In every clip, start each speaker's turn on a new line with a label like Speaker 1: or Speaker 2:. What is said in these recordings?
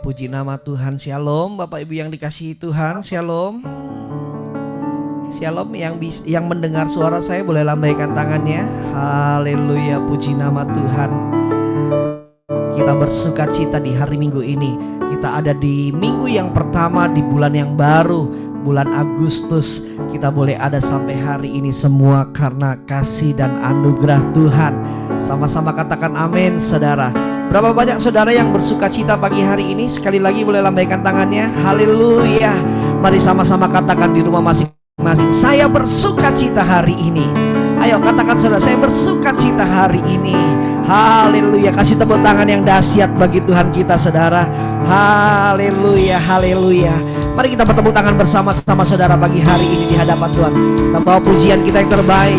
Speaker 1: puji nama Tuhan. Shalom Bapak Ibu yang dikasihi Tuhan. Shalom. Shalom, yang mendengar suara saya boleh lambaikan tangannya. Haleluya, puji nama Tuhan. Kita bersuka cita di hari Minggu ini. Kita ada di minggu yang pertama di bulan yang baru, bulan Agustus. Kita boleh ada sampai hari ini semua karena kasih dan anugerah Tuhan. Sama-sama katakan amin, saudara. Berapa banyak saudara yang bersuka cita pagi hari ini? Sekali lagi boleh lambaikan tangannya. Haleluya. Mari sama-sama katakan di rumah masing-masing, saya bersuka cita hari ini. Ayo katakan saudara, saya bersuka cita hari ini. Haleluya. Kasih tepuk tangan yang dahsyat bagi Tuhan kita, saudara. Haleluya, haleluya. Mari kita bertepuk tangan bersama-sama saudara pagi hari ini di hadapan Tuhan. Kita bawa pujian kita yang terbaik.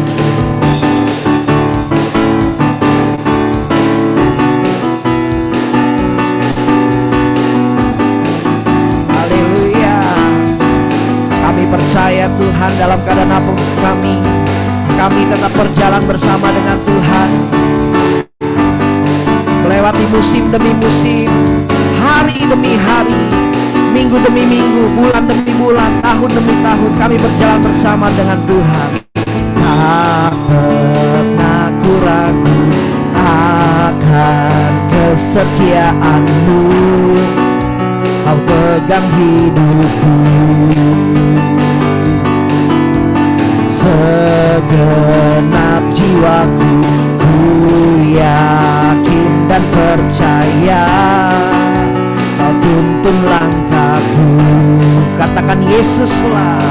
Speaker 1: Haleluya. Kami percaya Tuhan dalam keadaan apapun kami tetap berjalan bersama dengan Tuhan. Melewati musim demi musim, hari demi hari, minggu demi minggu, bulan demi bulan, tahun demi tahun, kami berjalan bersama dengan Tuhan. Tak pernah ku ragu akan kesetiaan-Mu, Kau pegang hidupku. Segenap jiwaku, ku yakin dan percaya Kau tuntun langkahku. Katakan Yesuslah,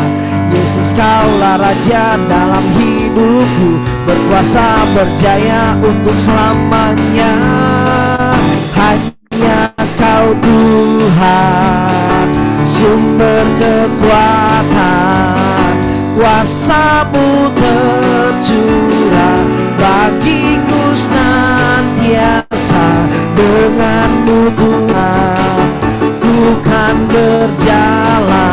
Speaker 1: Yesus Kaulah Raja dalam hidupku, berkuasa berjaya untuk selamanya. Hanya Kau Tuhan, sumber kekuatan, kuasa-Mu tercurah bagiku senantiasa. Dengan-Mu Tuhan, ku kan berjalan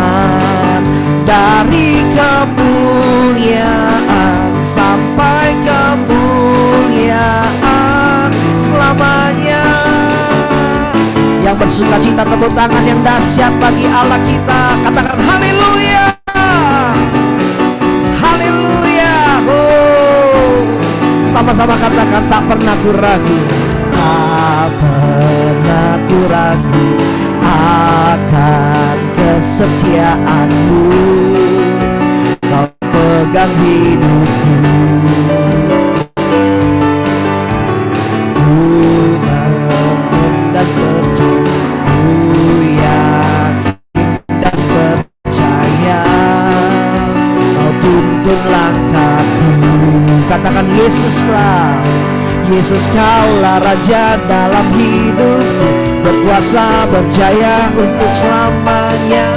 Speaker 1: dari kemuliaan sampai kemuliaan selamanya. Yang bersuka cita tepuk tangan yang dahsyat bagi Allah kita. Katakan haleluya. Haleluya. Oh, sama-sama katakan tak pernah ku ragu. Tak pernah ku ragu akan kesetiaan-Mu, Kau pegang hidupku. Ku yakin dan percaya, ku yakin dan percaya Kau tuntun langkahku. Katakan Yesuslah, Yesus Kaulah Raja dalam hidupku, berkuasa berjaya untuk selamanya.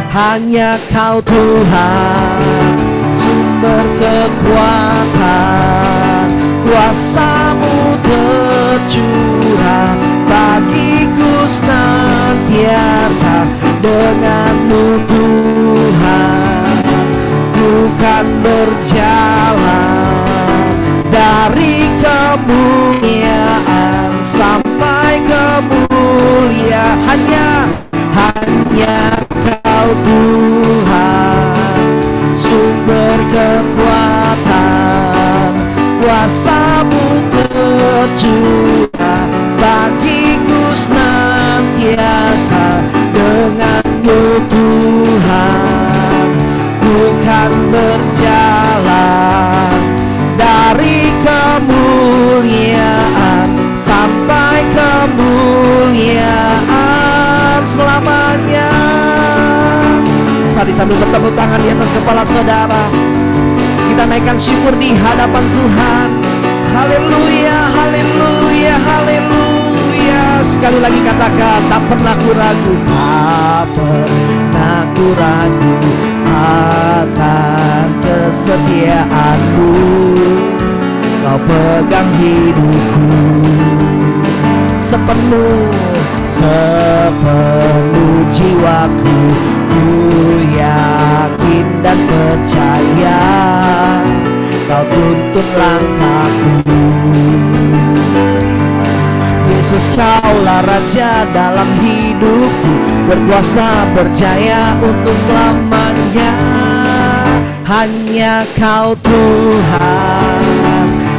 Speaker 1: Hanya Kau Tuhan, sumber kekuatan, kuasa-Mu tercurah bagiku senantiasa. Dengan-Mu Tuhan, ku kan berjalan dari kemuliaan sampai kemuliaan. Hanya Kau Tuhan, sumber kekuatan, kuasa-Mu tercurah bagiku senantiasa. Dengan-Mu Tuhan, ku kan berjalan dari kemuliaan sampai kemuliaan selamanya. Tadi sambil bertepuk tangan di atas kepala saudara, kita naikkan syukur di hadapan Tuhan. Haleluya, haleluya, haleluya. Sekali lagi katakan, tak pernah ku ragu, tak pernah ku ragu akan kesetiaan-Mu, Kau pegang hidupku. Sepenuh jiwaku, ku yakin dan percaya Kau tuntun langkahku. Yesus, Kaulah Raja dalam hidupku, berkuasa berjaya untuk selamanya. Hanya Kau Tuhan,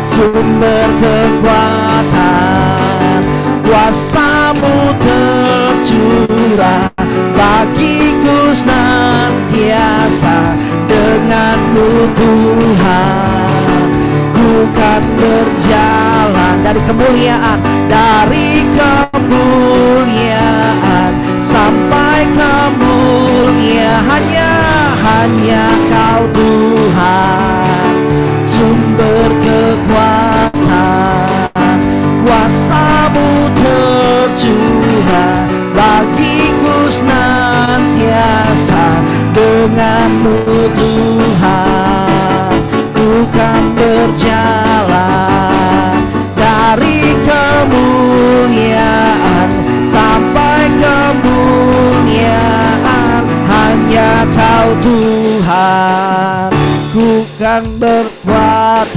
Speaker 1: sumber kekuatan, kuasa-Mu tercurah bagiku senantiasa. Dengan-Mu Tuhan, ku kan berjalan dari kemuliaan sampai kemuliaan. Hanya Kau Tuhan, sumber kekuatan, kuasa-Mu tercurah bagiku senantiasa. Dengan-Mu Tuhan, ku kan berjalan dari kemuliaan sampai kemuliaan. Hanya Kau Tuhan, ku kan berkuatan,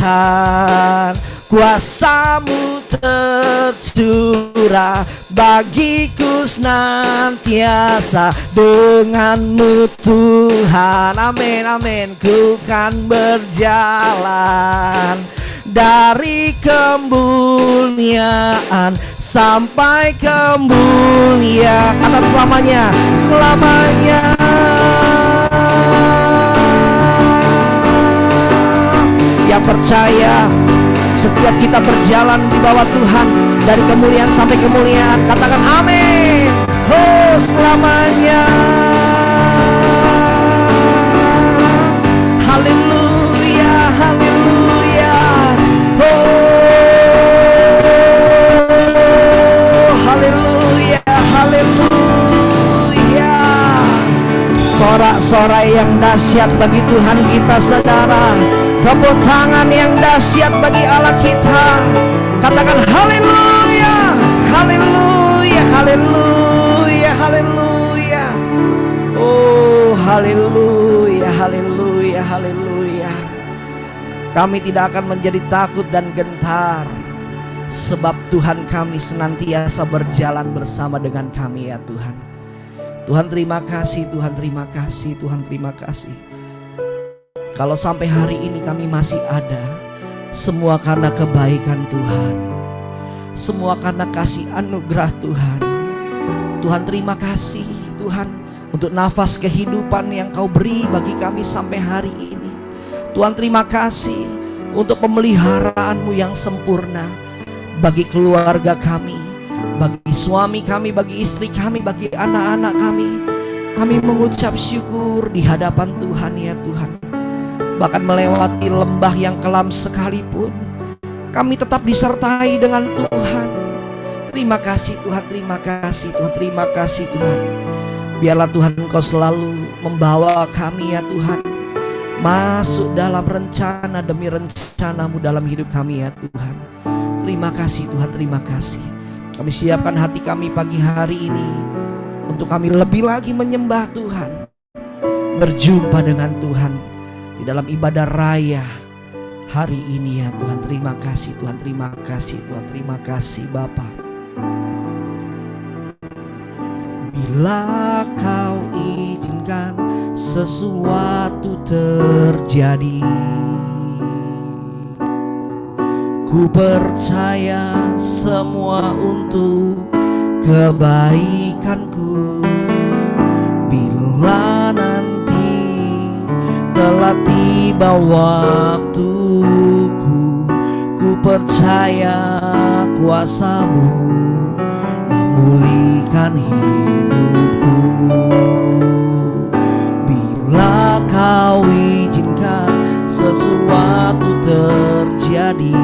Speaker 1: kuasa-Mu tercurah bagiku senantiasa. Dengan-Mu Tuhan, amin amin, ku kan berjalan dari kemuliaan sampai kemuliaan. Kata selamanya, selamanya. Yang percaya, setiap kita berjalan di bawah Tuhan dari kemuliaan sampai kemuliaan, katakan amin. Oh, selamanya. Haleluya, haleluya. Oh, haleluya, haleluya. Sorak-sorai yang dahsyat bagi Tuhan kita, saudara. Tepuk tangan yang dahsyat bagi Allah kita. Katakan haleluya, haleluya, haleluya, haleluya. Oh, haleluya, haleluya, haleluya. Kami tidak akan menjadi takut dan gentar, sebab Tuhan kami senantiasa berjalan bersama dengan kami, ya Tuhan. Tuhan terima kasih, Tuhan terima kasih, Tuhan terima kasih. Kalau sampai hari ini kami masih ada, semua karena kebaikan Tuhan, semua karena kasih anugerah Tuhan. Tuhan terima kasih Tuhan untuk nafas kehidupan yang Kau beri bagi kami sampai hari ini. Tuhan terima kasih untuk pemeliharaan-Mu yang sempurna bagi keluarga kami, bagi suami kami, bagi istri kami, bagi anak-anak kami. Kami mengucap syukur di hadapan Tuhan, ya Tuhan. Bahkan melewati lembah yang kelam sekalipun, kami tetap disertai dengan Tuhan. Terima kasih Tuhan, terima kasih Tuhan, terima kasih Tuhan. Biarlah Tuhan Engkau selalu membawa kami, ya Tuhan, masuk dalam rencana demi rencana-Mu dalam hidup kami, ya Tuhan. Terima kasih Tuhan, terima kasih. Kami siapkan hati kami pagi hari ini untuk kami lebih lagi menyembah Tuhan, berjumpa dengan Tuhan di dalam ibadah raya hari ini, ya Tuhan. Terima kasih Tuhan, terima kasih Tuhan, terima kasih Bapa. Bila Kau izinkan sesuatu terjadi, ku percaya semua untuk kebaikanku. Bila nanti telah tiba waktuku, ku percaya kuasa-Mu memulihkan hidupku. Bila Kau izinkan sesuatu terjadi,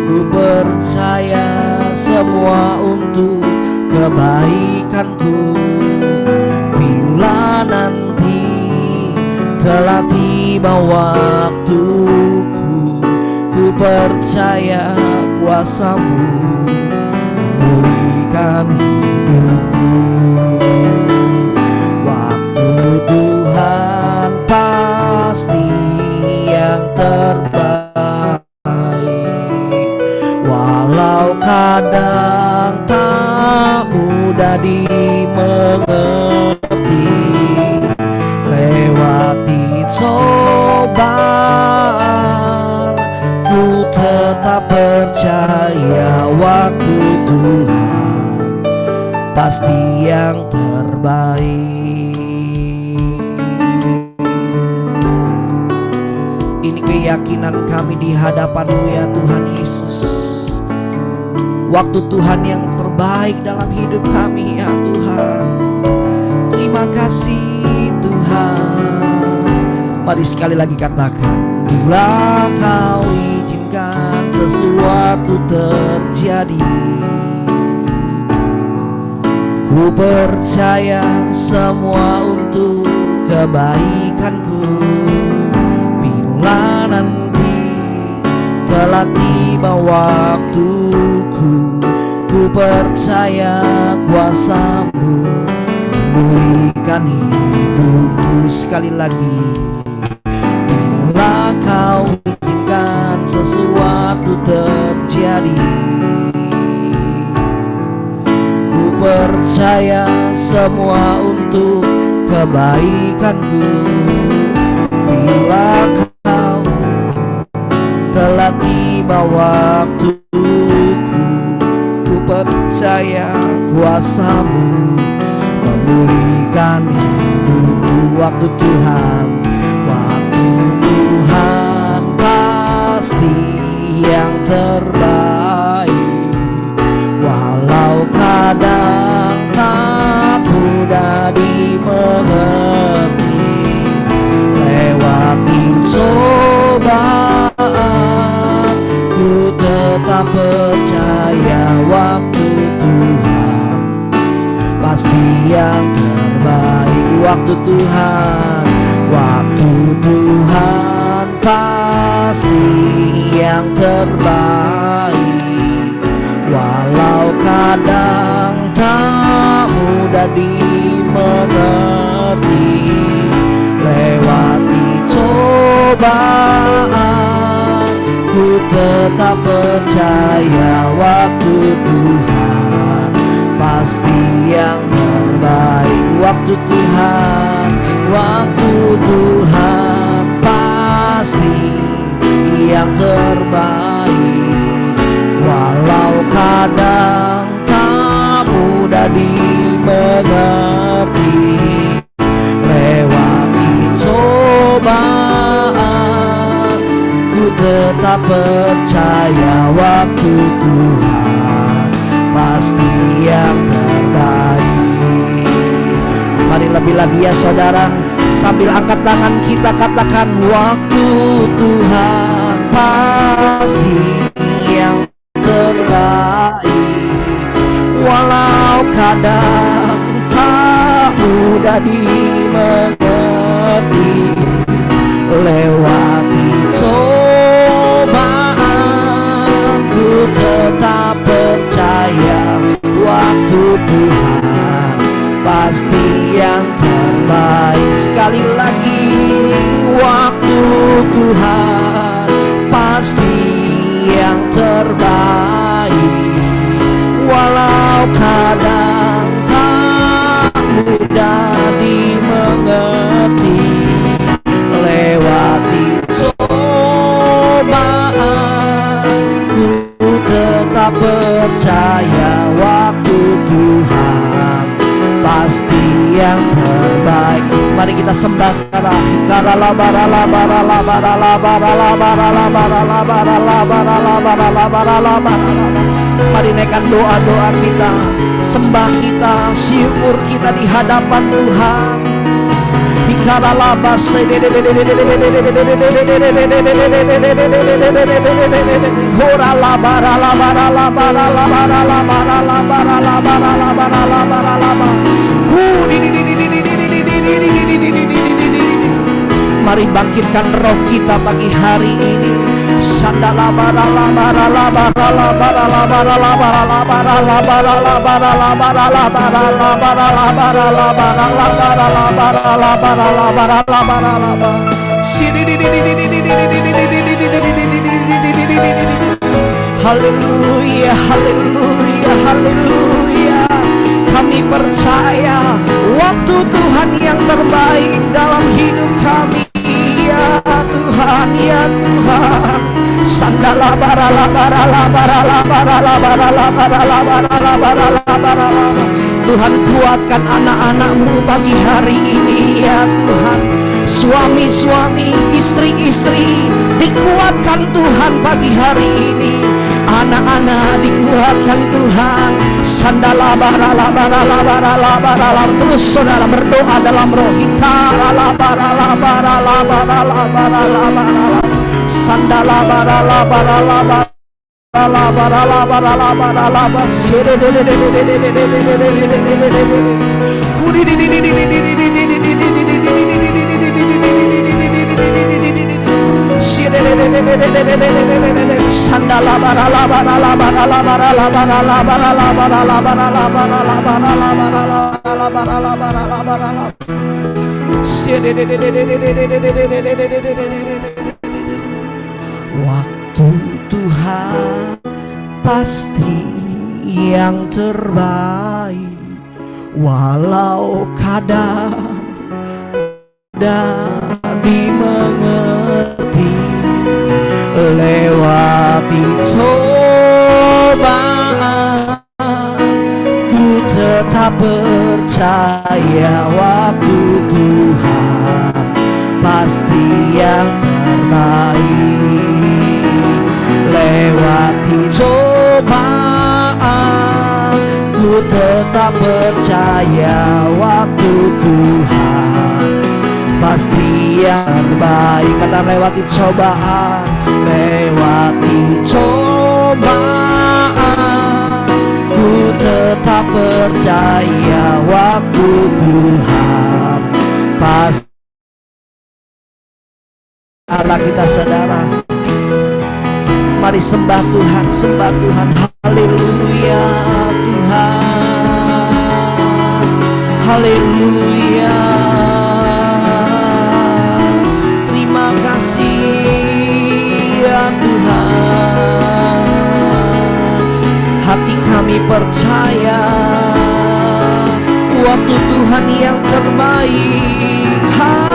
Speaker 1: ku percaya semua untuk kebaikanku. Bila nanti telah tiba waktuku, ku percaya kuasa-Mu memulihkan hidupku. Waktu Tuhan pasti yang terbaik, keyakinan kami di hadapan-Mu ya Tuhan Yesus. Waktu Tuhan yang terbaik dalam hidup kami ya Tuhan. Terima kasih Tuhan. Mari sekali lagi katakan, bila Kau izinkan sesuatu terjadi, ku percaya semua untuk kebaikanku. Bila nanti telah tiba waktuku, ku percaya kuasa-Mu memulihkan hidupku. Sekali lagi, bila Kau izinkan sesuatu terjadi, ku percaya semua untuk kebaikanku. Bila Kau telah tiba waktuku, ku percaya kuasa-Mu memulihkan hidupku. Waktu Tuhan, waktu Tuhan pasti yang terbaik. Walau kadang tak mudah dimengerti, lewati cobaan, ku tetap percaya waktu Tuhan pasti yang terbaik. Waktu Tuhan, waktu Tuhan pasti yang terbaik. Walau kadang tak mudah dimengerti, lewati cobaan, ku tetap percaya waktu Tuhan pasti yang terbaik. Waktu Tuhan, waktu Tuhan pasti yang terbaik. Walau kadang tak mudah dimengerti, lewati cobaan, ku tetap percaya waktu Tuhan pasti yang terbaik. Mari lebih lagi ya saudara, sambil angkat tangan kita katakan, waktu Tuhan pasti yang terbaik. Walau kadang tak mudah dimengerti, lewati cobaan, ku tetap percaya waktu Tuhan pasti yang terbaik. Sekali lagi, waktu Tuhan pasti yang terbaik. Walau kadang tak mudah dimengerti, lewati cobaan, ku tetap percaya waktu Tuhan pasti yang terbaik. Mari kita sembah mari naikkan doa-doa kita, sembah kita, syukur kita di hadapan Tuhan. Mari bangkitkan roh kita pagi hari ini. Haleluya, haleluya, haleluya. Kami percaya waktu Tuhan yang terbaik dalam hidup kami. Ya Tuhan, ya Tuhan. Sandala barala barala barala barala barala barala barala barala barala. Tuhan, kuatkan anak-anak-Mu pagi hari ini ya Tuhan. Suami-suami, istri-istri, di Dikuatkan Tuhan pagi hari ini. Anak-anak dikuatkan Tuhan. Sandalabaralabaralabaralabar. Terus saudara berdoa dalam roh. Hikaralabaralabaralabaralabar. Sandalabaralabaralabar. Waktu Tuhan pasti yang terbaik, walau kadang tidak dimengerti. Lewati cobaan, ku tetap percaya waktu Tuhan pasti yang terbaik. Lewati cobaan, ku tetap percaya waktu Tuhan pasti yang terbaik. Kata lewati cobaan, lewati cobaan, ku tetap percaya waktu Tuhan pasti. Allah kita saudara, mari sembah Tuhan, sembah Tuhan. Haleluya Tuhan, haleluya. Terima kasih ya Tuhan. Hati kami percaya waktu Tuhan yang terbaik. Haleluya.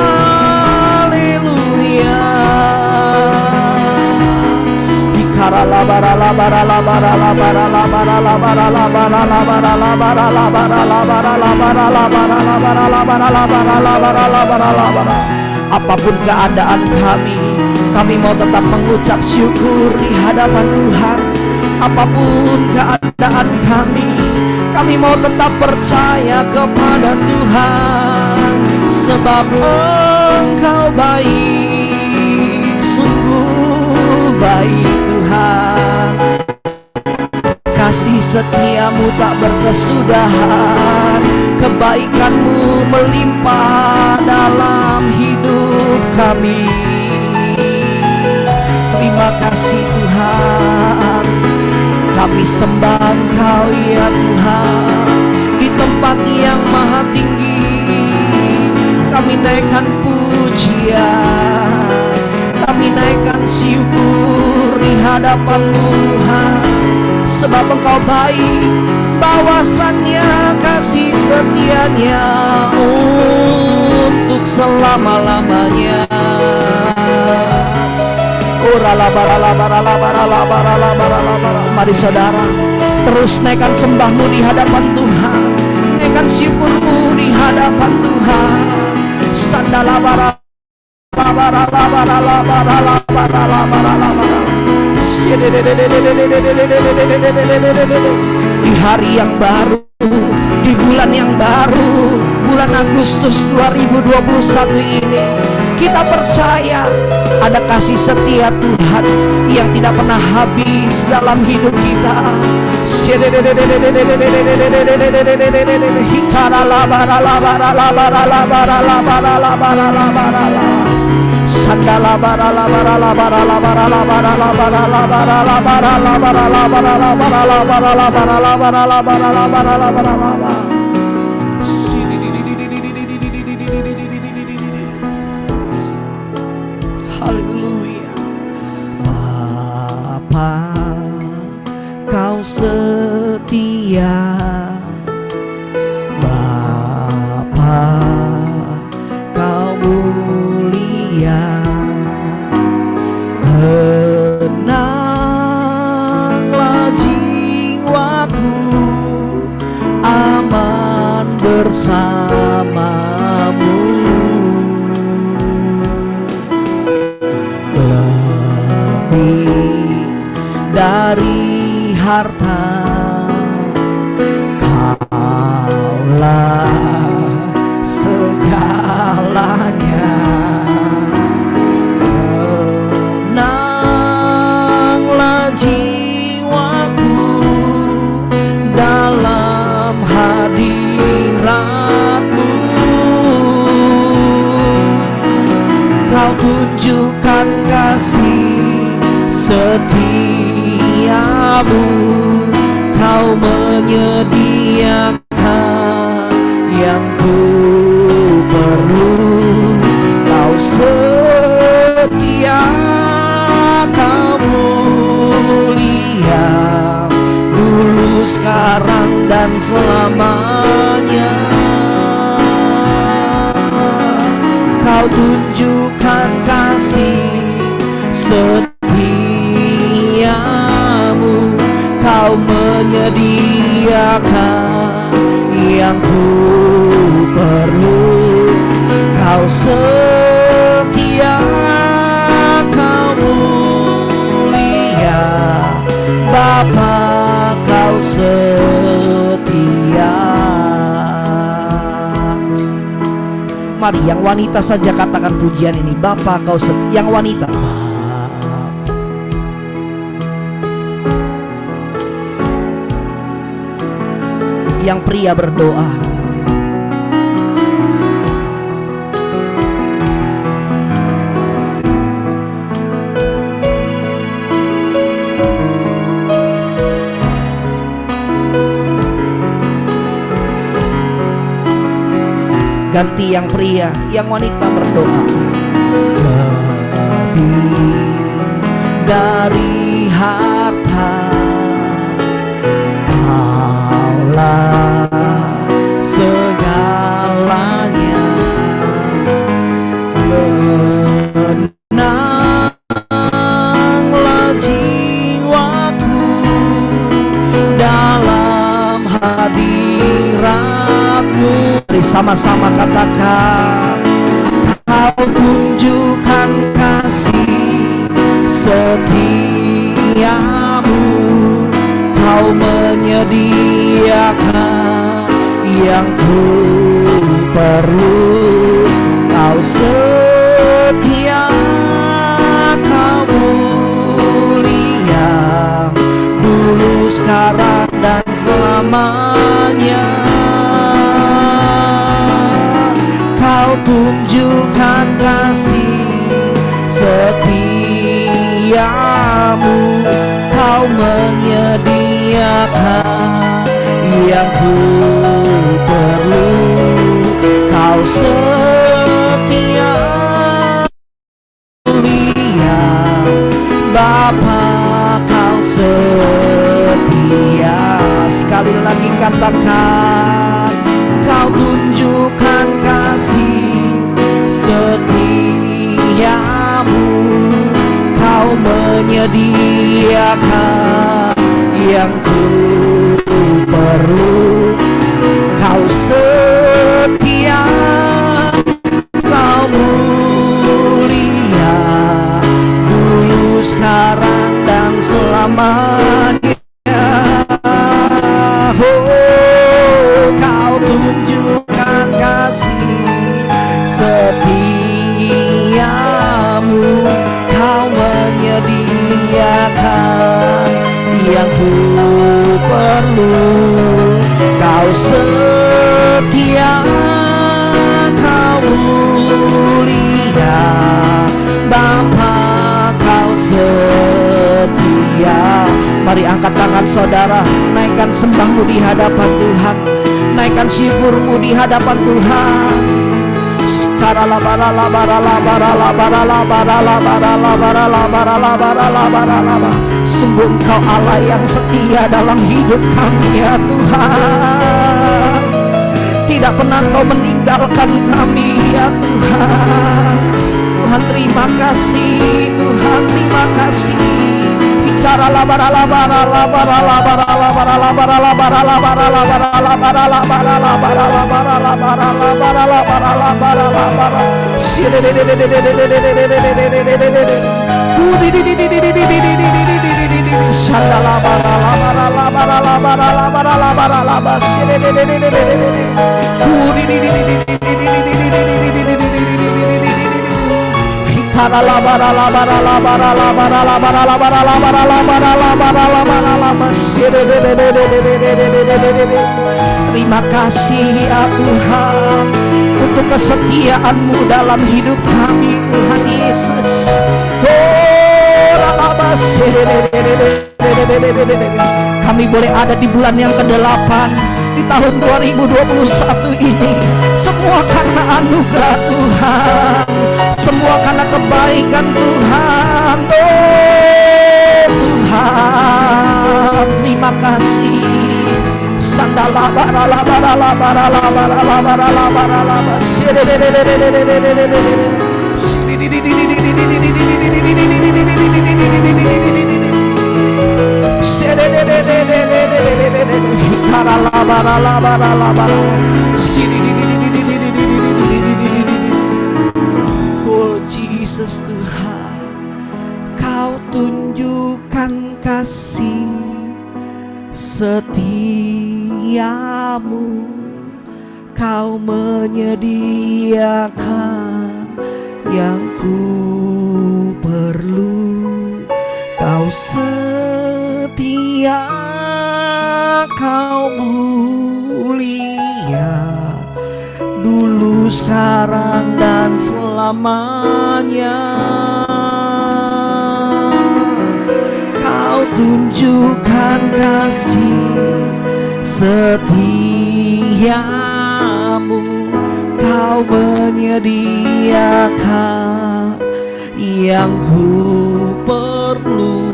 Speaker 1: Apapun keadaan kami mau tetap mengucap syukur di hadapan Tuhan. Apapun keadaan kami mau tetap percaya kepada Tuhan. Sebab Engkau baik, sungguh baik Tuhan. Kasih setiamu tak berkesudahan, kebaikanmu melimpah dalam hidup kami. Terima kasih Tuhan, kami sembah Engkau ya Tuhan. Di tempat yang maha tinggi kami naikkan pujian, kami naikkan syukur di hadapan-Mu Tuhan. Sebab Engkau baik, bahwasannya kasih setianya untuk selama-lamanya. Mari saudara, terus naikkan sembahmu di hadapan Tuhan, naikkan syukurmu di hadapan Tuhan. Sandalabara di hari yang baru, di bulan yang baru, bulan Agustus 2021 ini, kita percaya ada kasih setia Tuhan yang tidak pernah habis dalam hidup kita.
Speaker 2: Haleluya. Bapa, Kau setia. Bapa, Kau mulia. Tenanglah jiwaku, aman segalanya. Tenanglah jiwaku dalam hadirat-Mu. Kau tunjukkan kasih setiamu, Kau menyediakan yang ku perlu. Kau setia, Kau mulia, dulu, sekarang, dan selamanya. Kau tunjukkan kasih setiamu, Kau menyediakan yang ku perlu. Kau setia, Kau mulia, Bapa, Kau setia. Mari yang wanita saja katakan pujian ini. Bapa, Kau setia. Yang wanita, yang pria berdoa. Ganti yang pria, yang wanita berdoa. Lebih dari harta, Kaulah segalanya. Menanglah jiwaku dalam hadirat-Mu. Mari sama-sama katakan. Kau tunjukkan kasih setiamu, Kau menyediakan yang ku perlu. Kau setia, Kau mulia, dulu, sekarang, dan selamanya. Kau tunjukkan kasih setiamu, Kau menyediakan yang ku perlu. Kau setia, mulia, Bapa, Kau setia. Sekali lagi katakan. Kau tunjukkan kasih setiamu, Kau menyediakan yang ku perlu. Kau setia, Kau mulia, dulu, sekarang, dan selamanya. Oh, Kau tunjukkan kasih setiamu, Kau menyediakan yang ku perlu. Kau setia, Kau mulia, Bapa, Kau setia. Mari angkat tangan saudara, naikkan sembahmu di hadapan Tuhan, naikkan syukurmu di hadapan Tuhan. Sungguh Engkau Allah yang setia dalam hidup kami ya Tuhan. Tidak pernah Kau meninggalkan kami ya Tuhan. Tuhan terima kasih, Tuhan terima kasih. Terima kasih ya Tuhan untuk kesetiaan-Mu dalam hidup kami, Tuhan Yesus. Kami boleh ada di bulan yang ke-8 di tahun 2021 ini, semua karena anugerah Tuhan, semua karena kebaikan Tuhan. Tuhan, terima kasih. Sandala barala barala barala barala barala barala Oh Jesus Tuhan, Kau tunjukkan kasih setiamu, Kau menyediakan yang ku perlu. Kau setia, Kau mulia, dulu, sekarang, dan selamanya. Kau tunjukkan kasih setiamu, Kau menyediakan yang ku perlu.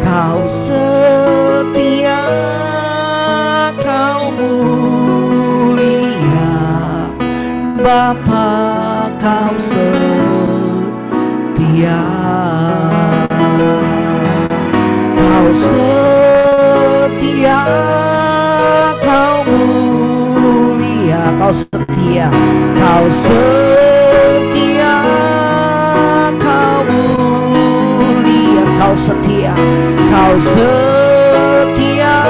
Speaker 2: Kau setia, Kau mulia, Bapa, Kau setia. Kau setia, Kau mulia, Kau setia, Kau setia, Kau mulia, Kau setia, Kau setia,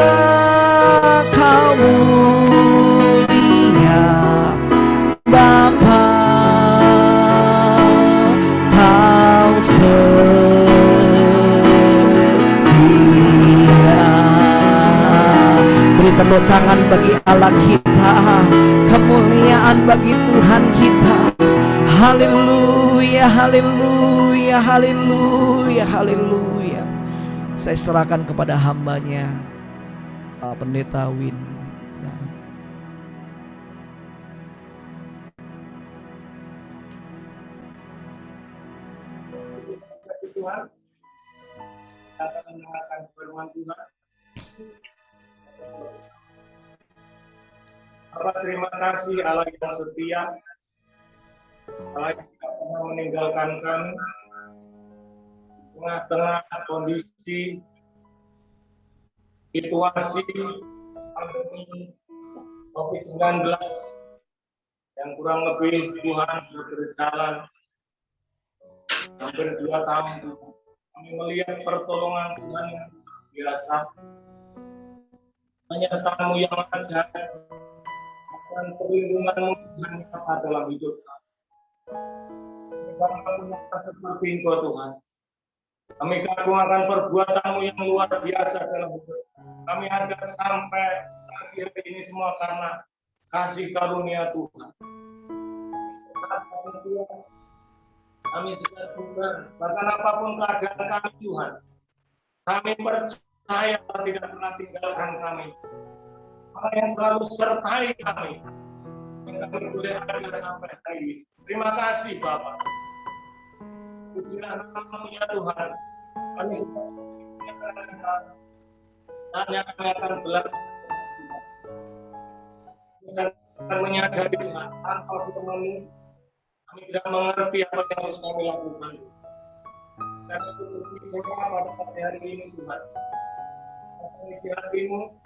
Speaker 2: Kau mulia, Bapa, Kau setia. Beri tepuk tangan bagi Allah kita, kemuliaan bagi Tuhan kita. Haleluya, haleluya, haleluya, haleluya. Saya serahkan kepada hambanya, Pendeta Win.
Speaker 3: Terima kasih Tuhan. Kita akan mendengarkan firman Tuhan. Allah, terima kasih Allah yang setia, Allah yang tidak pernah meninggalkan kami tengah-tengah kondisi situasi pandemi COVID-19 yang kurang lebih Tuhan berjalan hampir 2 tahun. Kami melihat pertolongan Tuhan yang biasa, menyertamu yang ajaib, dan perlindunganmu Tuhan nyata dalam hidup kami. Kami seperti Engkau Tuhan. Kami kagum akan perbuatanmu yang luar biasa dalam hidup kami. Ada sampai akhir ini semua karena kasih karunia Tuhan. Kami sudah Tuhan, bahkan apapun keadaan kami Tuhan, kami percaya Allah tidak pernah tinggalkan kami. Allah yang selalu sertai kami, yang kami boleh ada sampai hari ini. Terima kasih Bapak. Pujilah nama-Mu ya Tuhan. Kami sudah hanya kami akan belajar. Bisa menyadari Tuhan, tanpa Firman-Mu kami tidak mengerti apa yang harus kami lakukan. Dan itu semua pada hari ini Tuhan. Isi hati-Mu,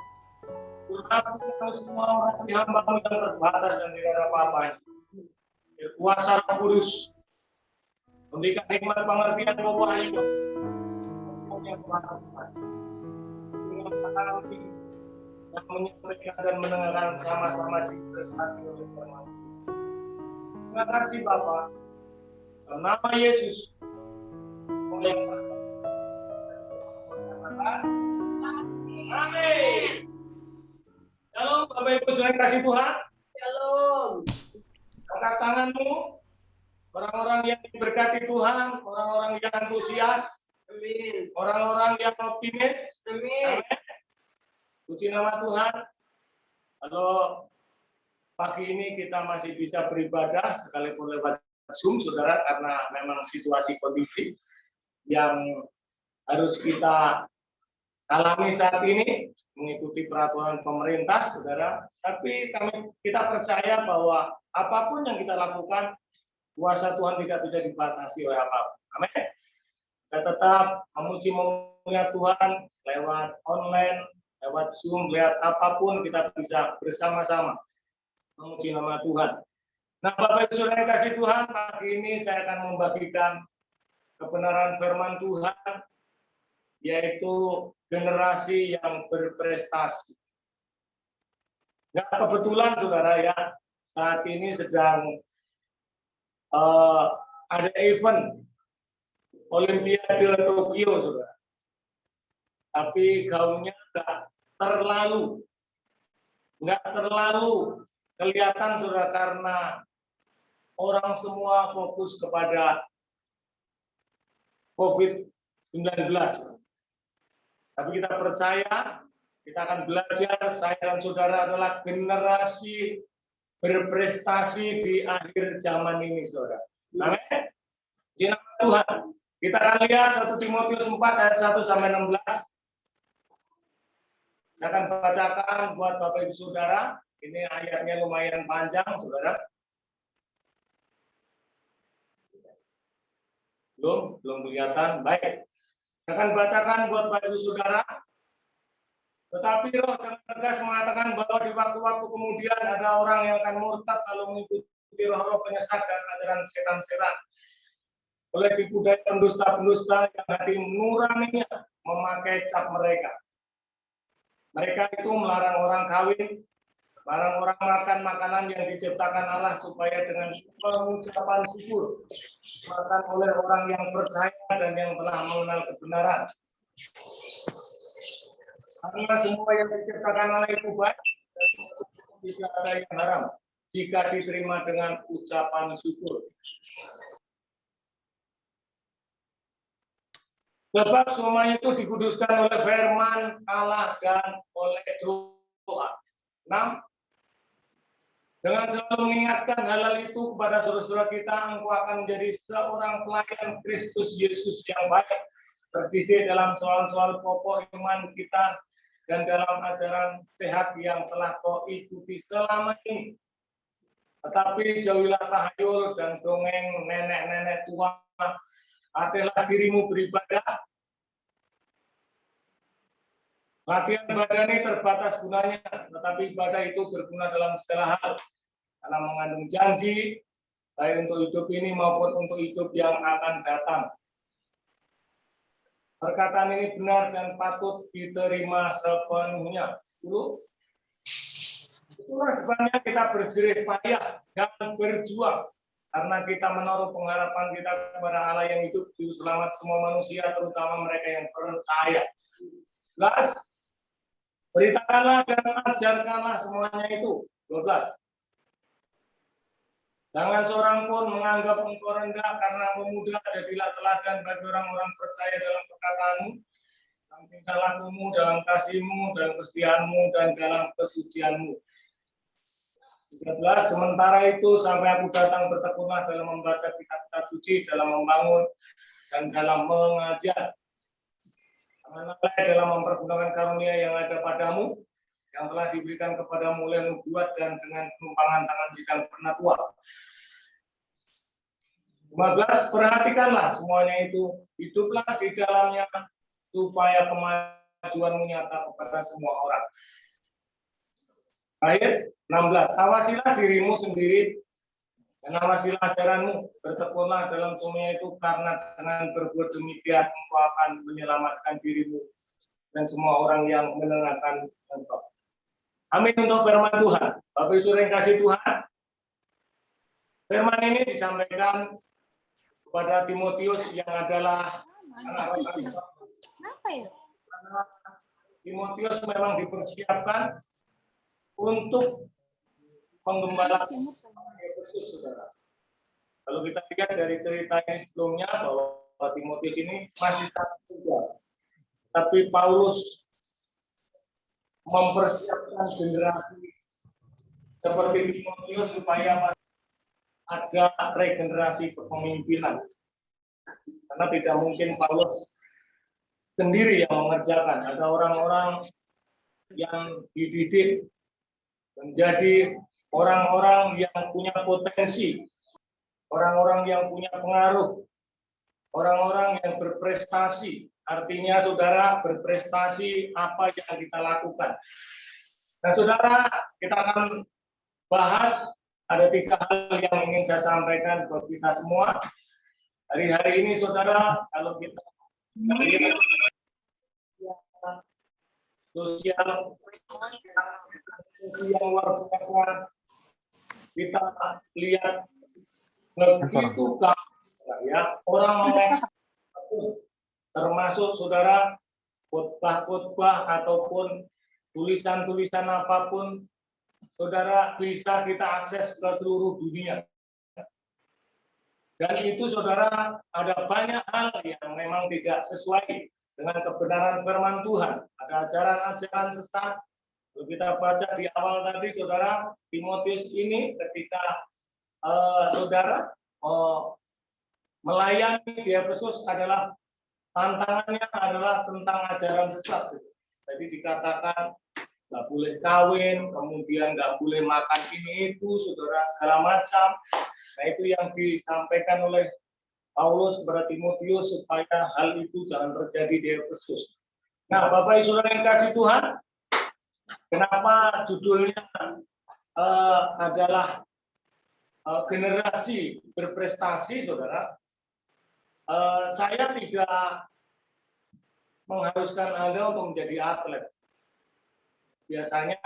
Speaker 3: Tuhan, semua orang di hamba-Mu yang terbatas dan tidak ada apa-apanya. Kuasa Roh Kudus memberikan hikmat pengertian wahyu yang Tuhan. Yang menyampaikan dan mendengarkan sama-sama diberkati oleh Tuhan. Terima kasih Bapak. Dalam nama Yesus. Amin. Shalom Bapak Ibu saudara kasih Tuhan.
Speaker 4: Shalom.
Speaker 3: Angkat tanganmu. Orang-orang yang diberkati Tuhan, orang-orang yang antusias,
Speaker 4: Amin.
Speaker 3: orang-orang yang optimis.
Speaker 4: Amin.
Speaker 3: Amin. Puji nama Tuhan. Kalau pagi ini kita masih bisa beribadah sekalipun lewat Zoom, saudara, karena memang situasi kondisi yang harus kita alami saat ini mengikuti peraturan pemerintah, saudara. Tapi kita percaya bahwa apapun yang kita lakukan, kuasa Tuhan tidak bisa dibatasi oleh apapun. Amin. Kita tetap memuji-memuliakan Tuhan lewat online, lewat Zoom, lewat apapun kita bisa bersama-sama memuji nama Tuhan. Nah, Bapak Ibu Saudara yang kasih Tuhan, pagi ini saya akan membagikan kebenaran firman Tuhan, yaitu generasi yang berprestasi. Nggak kebetulan, saudara, ya, saat ini sedang ada event Olimpiade Tokyo, saudara. Tapi gaunnya nggak terlalu kelihatan, saudara, karena orang semua fokus kepada COVID-19. Tapi kita percaya, kita akan belajar, saya dan saudara adalah generasi berprestasi di akhir zaman ini, saudara. Amin. Puji nama Tuhan. Kita akan lihat 1 Timotius 4 ayat 1 sampai 16. Saya akan bacakan buat Bapak Ibu Saudara. Ini ayatnya lumayan panjang, saudara. Belum kelihatan. Baik. Saya akan bacakan buat Bapak Ibu Saudara. Tetapi Roh dengan tegas mengatakan bahwa di waktu-waktu kemudian ada orang yang akan murtad lalu mengikuti roh-roh penyesat dan ajaran setan-setan. Oleh tipu daya pendusta-pendusta yang hati nuraninya memakai cap mereka. Mereka itu melarang orang kawin, melarang orang makan makanan yang diciptakan Allah supaya dengan pengucapan syukur makan oleh orang yang percaya dan yang telah mengenal kebenaran. Karena semua yang diciptakan Allah itu baik dan tidak ada yang haram jika diterima dengan ucapan syukur. Sebab semuanya itu dikuduskan oleh firman Allah dan oleh doa. 6. Dengan selalu mengingatkan hal-hal itu kepada saudara-saudara kita, engkau akan menjadi seorang pelayan Kristus Yesus yang baik, terdidik dalam soal-soal pokok iman kita dan dalam ajaran sehat yang telah kau ikuti selama ini. Tetapi jauhilah tahayul dan dongeng nenek-nenek tua. Latihlah dirimu beribadah. Latihan badani terbatas gunanya, tetapi ibadah itu berguna dalam segala hal. Karena mengandung janji, baik untuk hidup ini maupun untuk hidup yang akan datang. Perkataan ini benar dan patut diterima sepenuhnya. Itulah sebabnya kita berjerih payah dan berjuang. Karena kita menaruh pengharapan kita kepada Allah yang hidup, juru selamat semua manusia, terutama mereka yang percaya. 11. Beritakanlah dan ajarkanlah semuanya itu. 12. Jangan seorang pun menganggap engkau rendah karena memudah, jadilah teladan bagi orang-orang percaya dalam perkataanmu, dalam tingkah lakumu, dalam kasihmu, dalam kesetiaanmu, dan dalam kesucianmu. 13. Sementara itu sampai aku datang bertekunlah dalam membaca kitab-kitab suci, dalam membangun dan dalam mengajar. Janganlah dalam mempergunakan karunia yang ada padamu, yang telah diberikan kepadamu oleh nubuat dan dengan penumpangan tangan jika pernah tua. 15. Perhatikanlah semuanya itu, hiduplah di dalamnya supaya kemajuanmu nyata kepada semua orang. Ayat 16. Awasilah dirimu sendiri dan awasilah ajaranmu. Bertekunlah dalam semuanya itu, karena dengan berbuat demikian engkau akan menyelamatkan dirimu dan semua orang yang mendengarkan engkau. Amin untuk firman Tuhan. Bapak Ibu yang kasih Tuhan, firman ini disampaikan kepada Timotius yang adalah anak rohani.
Speaker 5: Kenapa ya?
Speaker 3: Karena Timotius memang dipersiapkan untuk menggembalakan Efesus, saudara. Kalau kita lihat dari cerita ini sebelumnya bahwa Timotius ini masih sangat muda, tapi Paulus mempersiapkan generasi seperti Timotius supaya ada regenerasi kepemimpinan. Karena tidak mungkin Paulus sendiri yang mengerjakan, ada orang-orang yang dididik menjadi orang-orang yang punya potensi, orang-orang yang punya pengaruh, orang-orang yang berprestasi. Artinya saudara, berprestasi apa yang kita lakukan. Nah saudara, kita akan bahas ada 3 hal yang ingin saya sampaikan buat kita semua. Hari-hari ini saudara, kalau kita lihat sosial yang luar biasa, kita lihat begitu ya orang mengekspor, termasuk saudara khotbah-khotbah ataupun tulisan-tulisan apapun, saudara bisa kita akses ke seluruh dunia. Dan itu saudara, ada banyak hal yang memang tidak sesuai dengan kebenaran firman Tuhan. Ada ajaran-ajaran sesat. Kalau kita baca di awal tadi, saudara, Timotius ini ketika saudara melayani di Efesus adalah tantangannya adalah tentang ajaran sesat. Jadi dikatakan nggak boleh kawin, kemudian nggak boleh makan ini itu, saudara, segala macam. Nah itu yang disampaikan oleh Paulus kepada Timotius supaya hal itu jangan terjadi di Efesus. Nah, Bapak Ibu Saudara yang kasih Tuhan, kenapa judulnya adalah generasi berprestasi, saudara? Saya tidak mengharuskan Anda untuk menjadi atlet. Biasanya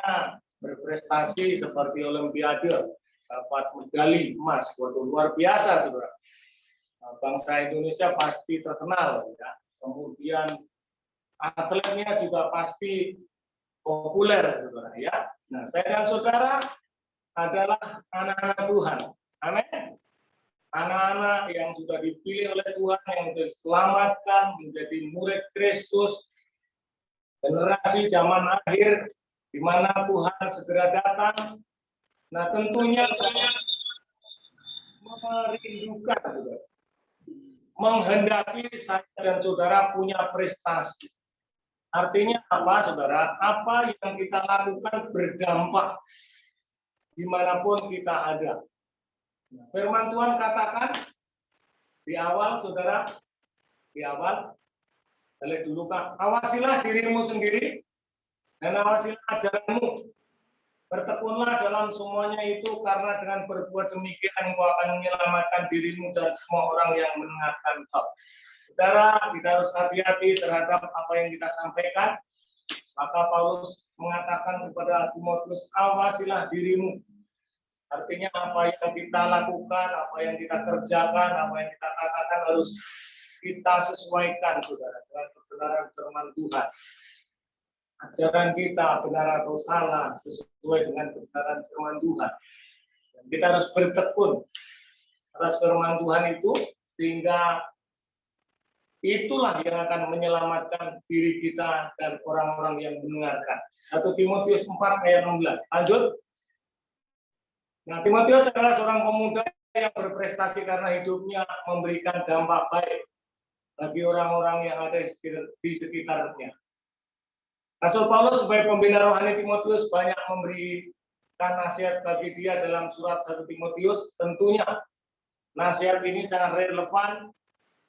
Speaker 3: berprestasi seperti Olimpiade, dapat medali emas, waduh luar biasa, saudara. Bangsa Indonesia pasti terkenal, ya. Kemudian atletnya juga pasti populer, saudara, ya. Nah, saya dan saudara adalah anak-anak Tuhan, amin. Anak-anak yang sudah dipilih oleh Tuhan, yang sudah diselamatkan menjadi murid Kristus, generasi zaman akhir, di mana Tuhan segera datang. Nah, tentunya merindukan, saudara, menghendaki saya dan saudara punya prestasi. Artinya apa, saudara? Apa yang kita lakukan berdampak dimanapun kita ada. Firman Tuhan katakan di awal, saudara, di awal, lihat dulu Kak, awasilah dirimu sendiri dan awasilah ajaranmu. Bertekunlah dalam semuanya itu, karena dengan berbuat demikian engkau akan menyelamatkan dirimu dan semua orang yang mendengarkan engkau. Saudara, kita harus hati-hati terhadap apa yang kita sampaikan. Maka Paulus mengatakan kepada Timotius, awasilah dirimu. Artinya apa yang kita lakukan, apa yang kita kerjakan, apa yang kita katakan harus kita sesuaikan, saudara, dengan kebenaran firman Tuhan. Ajaran kita benar atau salah sesuai dengan kebenaran firman Tuhan. Dan kita harus bertekun atas firman Tuhan itu, sehingga itulah yang akan menyelamatkan diri kita dan orang-orang yang mendengarkan. 1 Timotius 4 ayat 16. Lanjut. Nah, Timotius adalah seorang pemuda yang berprestasi karena hidupnya memberikan dampak baik bagi orang-orang yang ada di sekitarnya. Rasul Paulus sebagai pembina rohani Timotius banyak memberikan nasihat bagi dia dalam surat 1 Timotius. Tentunya nasihat ini sangat relevan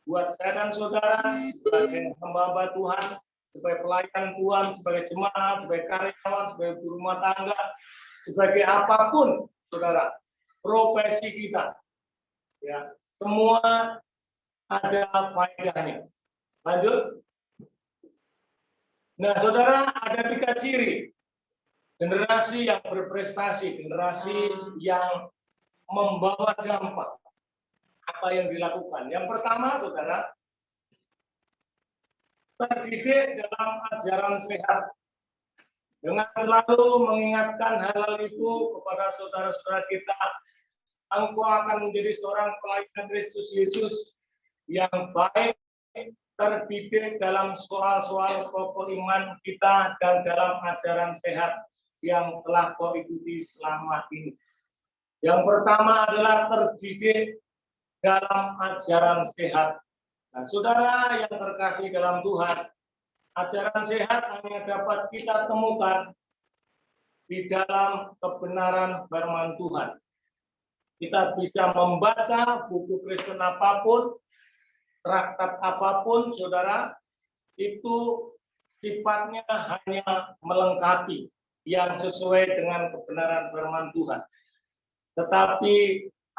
Speaker 3: buat saya dan saudara sebagai hamba Tuhan, sebagai pelayan Tuhan, sebagai jemaat, sebagai karyawan, sebagai ibu rumah tangga, sebagai apapun, saudara, profesi kita, ya, semua ada faedahnya. Lanjut. Nah, saudara, ada 3 ciri generasi yang berprestasi, generasi yang membawa dampak apa yang dilakukan. Yang pertama, saudara, terdidik dalam ajaran sehat. Dengan selalu mengingatkan hal-hal itu kepada saudara-saudara kita, engkau akan menjadi seorang pelayan Kristus Yesus yang baik, terdidik dalam soal-soal pokok iman kita dan dalam ajaran sehat yang telah kau ikuti selama ini. Yang pertama adalah terdidik dalam ajaran sehat. Nah, saudara yang terkasih dalam Tuhan, ajaran sehat hanya dapat kita temukan di dalam kebenaran firman Tuhan. Kita bisa membaca buku Kristen apapun, traktat apapun, saudara, itu sifatnya hanya melengkapi yang sesuai dengan kebenaran firman Tuhan. Tetapi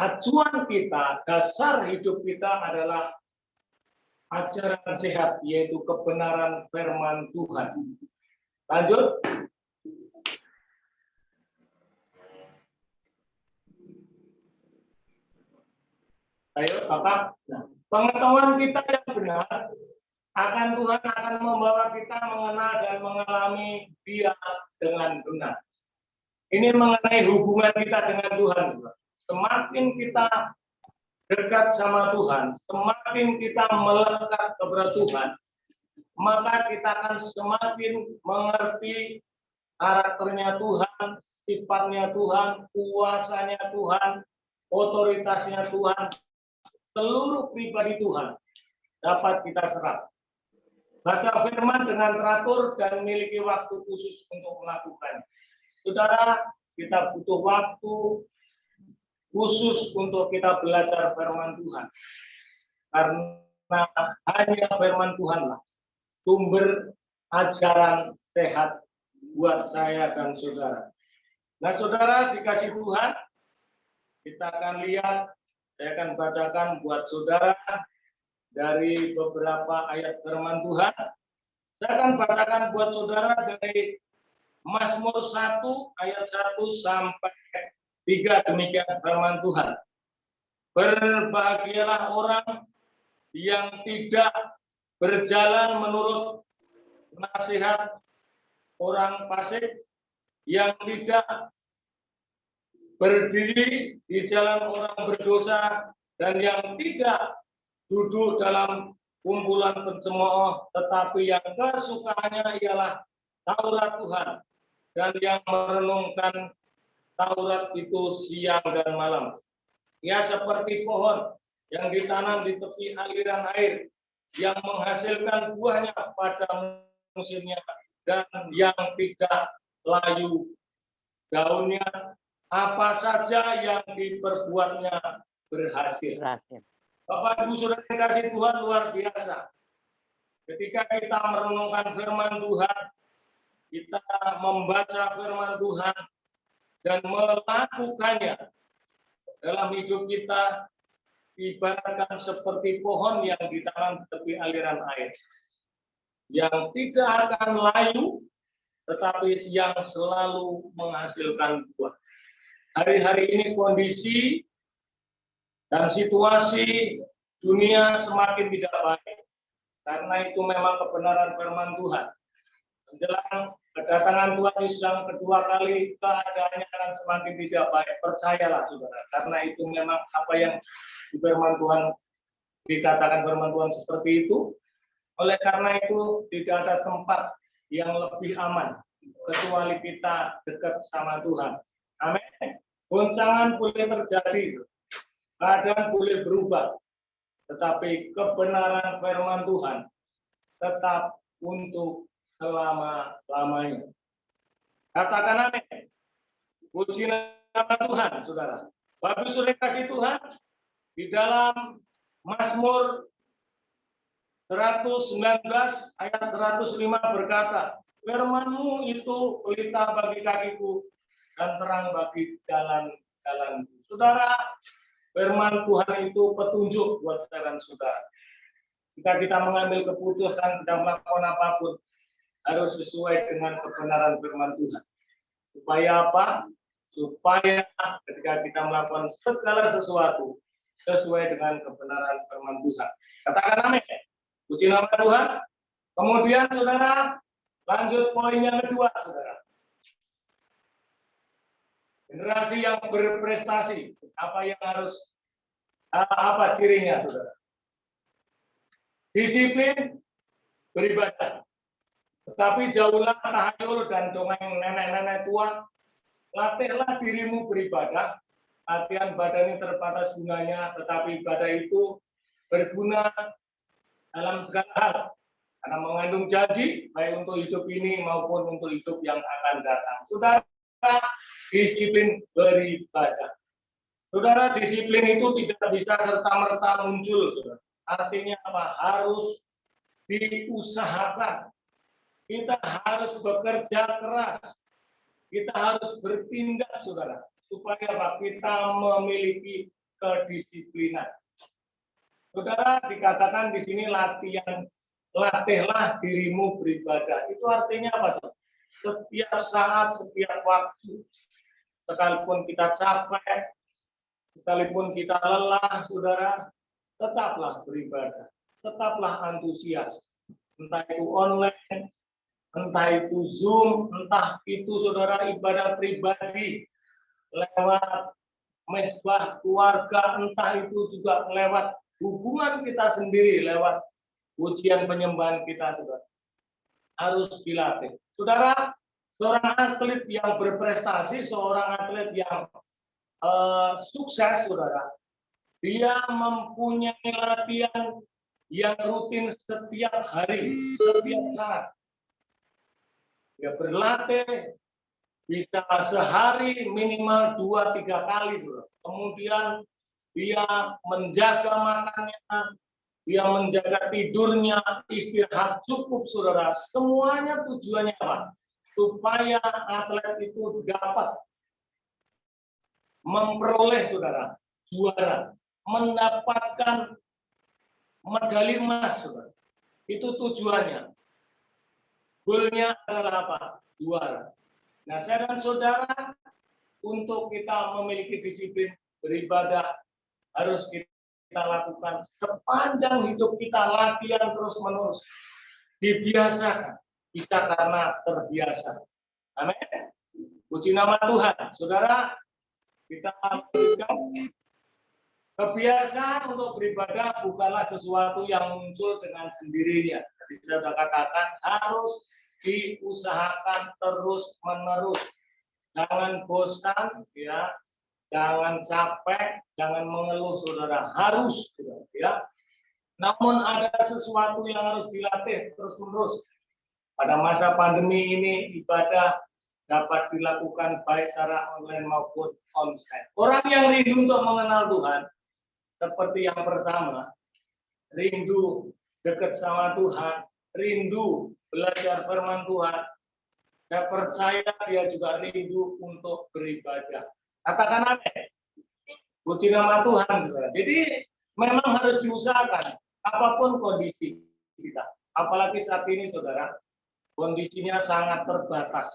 Speaker 3: acuan kita, dasar hidup kita adalah ajaran sehat, yaitu kebenaran firman Tuhan. Lanjut. Ayo, Bapak. Nah, pengetahuan kita yang benar akan Tuhan akan membawa kita mengenal dan mengalami Dia dengan benar. Ini mengenai hubungan kita dengan Tuhan. Semakin kita dekat sama Tuhan, semakin kita melekat kepada Tuhan, maka kita akan semakin mengerti karakternya Tuhan, sifatnya Tuhan, kuasanya Tuhan, otoritasnya Tuhan, seluruh pribadi Tuhan dapat kita serap. Baca firman dengan teratur dan memiliki waktu khusus untuk melakukannya. Saudara, kita butuh waktu khusus untuk kita belajar firman Tuhan. Karena hanya firman Tuhanlah sumber ajaran sehat buat saya dan saudara. Nah, saudara dikasih Tuhan, kita akan lihat, saya akan bacakan buat saudara dari beberapa ayat firman Tuhan. Saya akan bacakan buat saudara dari Mazmur 1 ayat 1 sampai 3, demikian firman Tuhan. Berbahagialah orang yang tidak berjalan menurut nasihat orang fasik, yang tidak berdiri di jalan orang berdosa, dan yang tidak duduk dalam kumpulan pencemooh, tetapi yang kesukaannya ialah Taurat Tuhan, dan yang merenungkan Taurat itu siang dan malam. Ia seperti pohon yang ditanam di tepi aliran air, yang menghasilkan buahnya pada musimnya, dan yang tidak layu daunnya, apa saja yang diperbuatnya berhasil. Bapak Ibu Saudara yang kasih Tuhan, luar biasa. Ketika kita merenungkan firman Tuhan, kita membaca firman Tuhan dan melakukannya dalam hidup kita, ibaratkan seperti pohon yang ditanam di tepi aliran air, yang tidak akan layu, tetapi yang selalu menghasilkan buah. Hari-hari ini kondisi dan situasi dunia semakin tidak baik, karena itu memang kebenaran firman Tuhan. Menjelang kedatangan Tuhan Yesus yang kedua kali, keadaannya akan semakin tidak baik. Percayalah saudara, karena itu memang apa yang di firman Tuhan dikatakan firman Tuhan seperti itu. Oleh karena itu tidak ada tempat yang lebih aman kecuali kita dekat sama Tuhan. Amin. Goncangan boleh terjadi, keadaan boleh berubah, tetapi kebenaran firman Tuhan tetap untuk selama-lamanya. Katakan amin. Puji nama Tuhan, saudara. Bapak Ibu kasih Tuhan, di dalam Mazmur 119 ayat 105 berkata, firman-Mu itu pelita bagi kakiku dan terang bagi jalan-jalan. Saudara, firman Tuhan itu petunjuk buat jalan saudara. Jika kita mengambil keputusan dan melakukan apapun, harus sesuai dengan kebenaran firman Tuhan. Supaya apa? Supaya ketika kita melakukan segala sesuatu, sesuai dengan kebenaran firman Tuhan. Katakan amin. Puji nama Tuhan. Kemudian saudara, lanjut poin yang kedua, saudara. Generasi yang berprestasi, apa cirinya, saudara? Disiplin beribadah. Tetapi jauhlah tahayul dan dongeng nenek-nenek tua. Latihlah dirimu beribadah. Latihan badan ini terbatas gunanya, tetapi ibadah itu berguna dalam segala hal. Karena mengandung janji, baik untuk hidup ini maupun untuk hidup yang akan datang. Saudara, disiplin beribadah. Saudara, disiplin itu tidak bisa serta-merta muncul, saudara. Artinya apa? Harus diusahakan. Kita harus bekerja keras. Kita harus bertindak, saudara, supaya apa? Kita memiliki kedisiplinan. Saudara, dikatakan di sini latihlah dirimu beribadah. Itu artinya apa, saudara? Setiap saat, setiap waktu, sekalipun kita capek, sekalipun kita lelah, saudara, tetaplah beribadah, tetaplah antusias. Entah itu online, entah itu Zoom, entah itu saudara ibadah pribadi lewat mesbah keluarga, entah itu juga lewat hubungan kita sendiri, lewat ujian penyembahan kita, saudara. Harus dilatih. Saudara, seorang atlet yang berprestasi, seorang atlet yang sukses, saudara, dia mempunyai latihan yang rutin setiap hari, setiap saat. Dia berlatih bisa sehari minimal 2-3 kali, saudara. Kemudian dia menjaga makannya, dia menjaga tidurnya, istirahat cukup, saudara. Semuanya tujuannya apa? Supaya atlet itu dapat memperoleh, saudara, juara, mendapatkan medali emas, saudara. Itu tujuannya. Goalnya adalah apa? Juara. Nah, saya dan saudara, untuk kita memiliki disiplin beribadah, harus kita lakukan sepanjang hidup kita, latihan terus-menerus. Dibiasakan. Bisa karena terbiasa. Amin. Puji nama Tuhan. Saudara, kita berikan kebiasaan untuk beribadah bukanlah sesuatu yang muncul dengan sendirinya. Jadi saya sudah katakan harus diusahakan terus-menerus. Jangan bosan, ya, jangan capek, jangan mengeluh, saudara. Harus, ya. Namun ada sesuatu yang harus dilatih terus-menerus. Pada masa pandemi ini ibadah dapat dilakukan baik secara online maupun onsite. Orang yang rindu untuk mengenal Tuhan, seperti yang pertama, rindu dekat sama Tuhan, rindu belajar firman Tuhan. Saya percaya dia juga rindu untuk beribadah. Katakan amin. Puji nama Tuhan, saudara. Jadi memang harus diusahakan apapun kondisi kita. Apalagi saat ini, saudara, kondisinya sangat terbatas.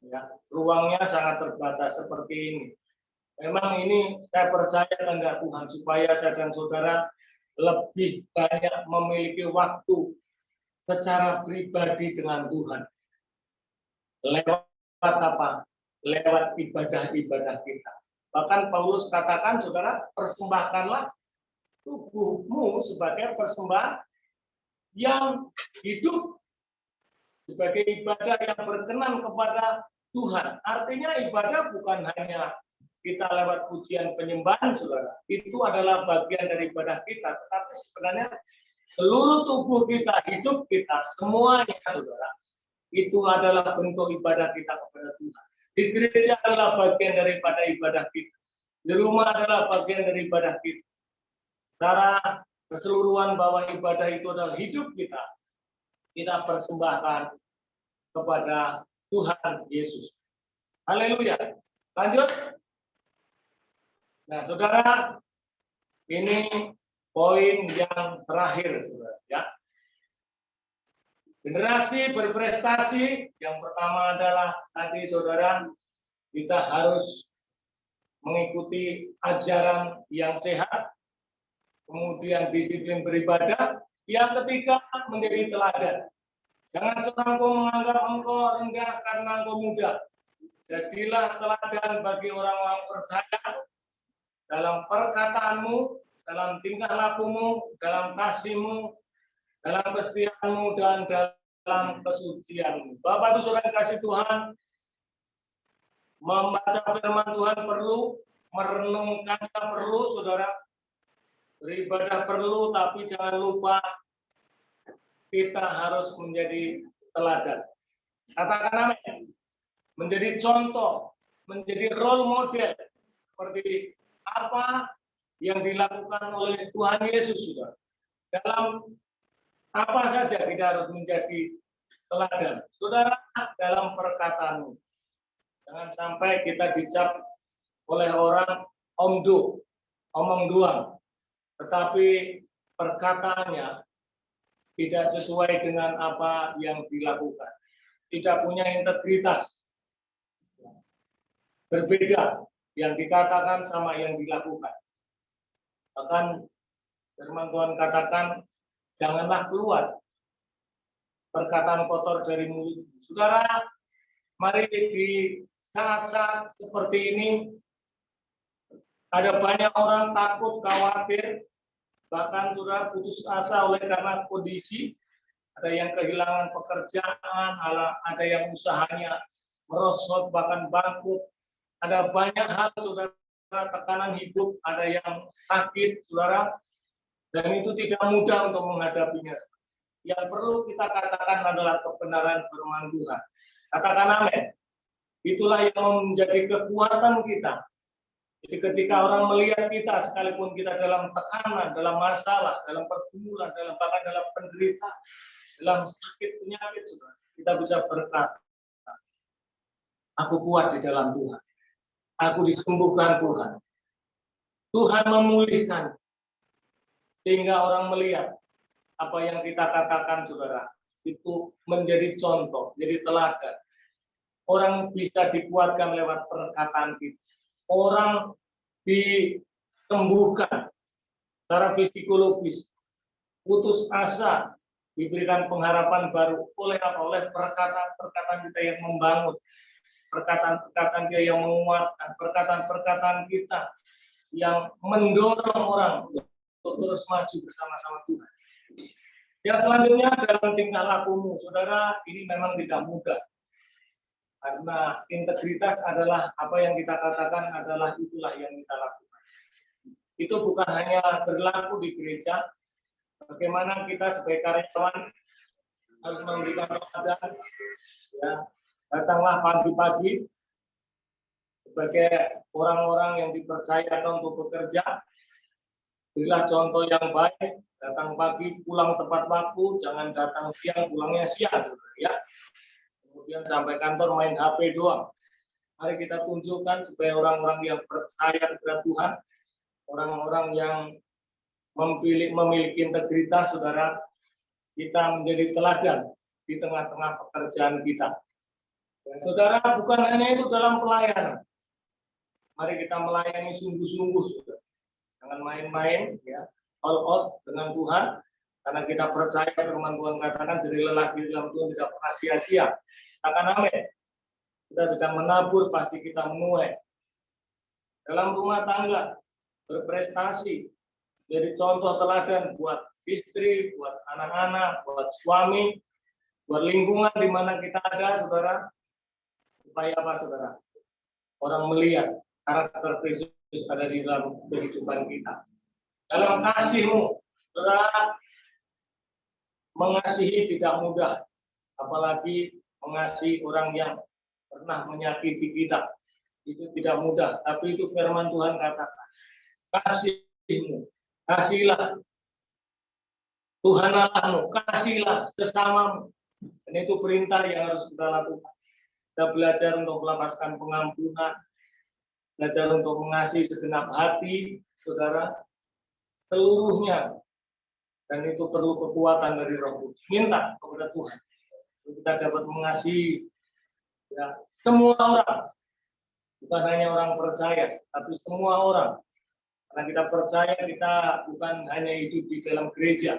Speaker 3: Ya, ruangnya sangat terbatas seperti ini. Memang ini saya percaya kehendak Tuhan supaya saya dan saudara lebih banyak memiliki waktu secara pribadi dengan Tuhan. Lewat apa? Lewat ibadah-ibadah kita. Bahkan Paulus katakan, saudara, persembahkanlah tubuhmu sebagai persembahan yang hidup, sebagai ibadah yang berkenan kepada Tuhan. Artinya ibadah bukan hanya kita lewat pujian penyembahan, saudara. Itu adalah bagian dari ibadah kita. Tetapi sebenarnya seluruh tubuh kita, hidup kita, semuanya, saudara, itu adalah bentuk ibadah kita kepada Tuhan. Di gereja adalah bagian daripada ibadah kita. Di rumah adalah bagian dari ibadah kita. Secara keseluruhan bahwa ibadah itu adalah hidup kita. Kita persembahkan kepada Tuhan Yesus. Haleluya. Lanjut. Nah, saudara, ini poin yang terakhir, saudara. Ya. Generasi berprestasi, yang pertama adalah tadi, saudara, kita harus mengikuti ajaran yang sehat, kemudian disiplin beribadah. Yang ketiga, menjadi teladan. Jangan seorang engkau menganggap engkau rendah karena engkau muda. Jadilah teladan bagi orang-orang percaya dalam perkataanmu, dalam tingkah lakumu, dalam kasihmu, dalam kesetiaanmu, dan dalam kesucianmu. Bapak Ibu Saudara yang kasih Tuhan, membaca firman Tuhan perlu, merenungkannya perlu, saudara. Beribadah perlu, tapi jangan lupa kita harus menjadi teladan. Katakan amin. Menjadi contoh, menjadi role model seperti apa yang dilakukan oleh Tuhan Yesus, saudara. Dalam apa saja kita harus menjadi teladan. Saudara, dalam perkataanmu. Jangan sampai kita dicap oleh orang omdo, omong doang, tetapi perkataannya tidak sesuai dengan apa yang dilakukan. Tidak punya integritas. Berbeda yang dikatakan sama yang dilakukan. Bahkan firman Tuhan katakan, janganlah keluar perkataan kotor dari mulut. Saudara, mari di saat-saat seperti ini, ada banyak orang takut, khawatir, bahkan sudah putus asa oleh karena kondisi. Ada yang kehilangan pekerjaan, ada yang usahanya merosot, bahkan bangkrut. Ada banyak hal, saudara, tekanan hidup, ada yang sakit, saudara, dan itu tidak mudah untuk menghadapinya. Yang perlu kita katakan adalah kebenaran firman Tuhan. Katakan amin. Itulah yang menjadi kekuatan kita. Jadi ketika orang melihat kita, sekalipun kita dalam tekanan, dalam masalah, dalam pergumulan, bahkan dalam penderitaan, dalam sakit penyakit, saudara, kita bisa berkata, aku kuat di dalam Tuhan. Aku disembuhkan Tuhan. Tuhan memulihkan. Sehingga orang melihat apa yang kita katakan, saudara, itu menjadi contoh, jadi teladan. Orang bisa dikuatkan lewat perkataan kita. Orang disembuhkan secara psikologis, putus asa, diberikan pengharapan baru oleh apa? Oleh perkataan-perkataan kita yang membangun, perkataan-perkataan kita yang menguatkan, perkataan-perkataan kita yang mendorong orang untuk terus maju bersama-sama Tuhan. Yang selanjutnya dalam tingkah lakumu, saudara, ini memang tidak mudah. Karena integritas adalah apa yang kita katakan adalah itulah yang kita lakukan. Itu bukan hanya berlaku di gereja, bagaimana kita sebagai karyawan harus memberikan teladan, ya, datanglah pagi-pagi sebagai orang-orang yang dipercayakan untuk bekerja, berilah contoh yang baik, datang pagi, pulang tepat waktu, jangan datang siang, pulangnya siang, ya. Kemudian sampai kantor main HP doang. Mari kita tunjukkan sebagai orang-orang yang percaya kepada Tuhan, orang-orang yang memiliki integritas, saudara, kita menjadi teladan di tengah-tengah pekerjaan kita. Dan saudara, bukan hanya itu dalam pelayanan. Mari kita melayani sungguh-sungguh, saudara. Jangan main-main, ya, all out dengan Tuhan, karena kita percaya firman Tuhan katakan, jadi lelaki dalam Tuhan tidak pernah sia-sia. Katakan amin. Kita sedang menabur, pasti kita menuai. Dalam rumah tangga, berprestasi, jadi contoh teladan buat istri, buat anak-anak, buat suami, buat lingkungan di mana kita ada, saudara. Supaya apa, saudara? Orang melihat karakter Kristus ada di dalam kehidupan kita. Dalam kasihmu, saudara, mengasihi tidak mudah, apalagi mengasihi orang yang pernah menyakiti kita. Itu tidak mudah, tapi itu firman Tuhan katakan. Kasihmu, kasihilah Tuhan Allahmu, kasihilah sesamamu. Dan itu perintah yang harus kita lakukan. Kita belajar untuk melepaskan pengampunan, belajar untuk mengasihi segenap hati, saudara, seluruhnya. Dan itu perlu kekuatan dari Roh Kudus. Minta kepada Tuhan. Kita dapat mengasihi, ya, semua orang bukan hanya orang percaya, tapi semua orang. Karena kita percaya kita bukan hanya hidup di dalam gereja,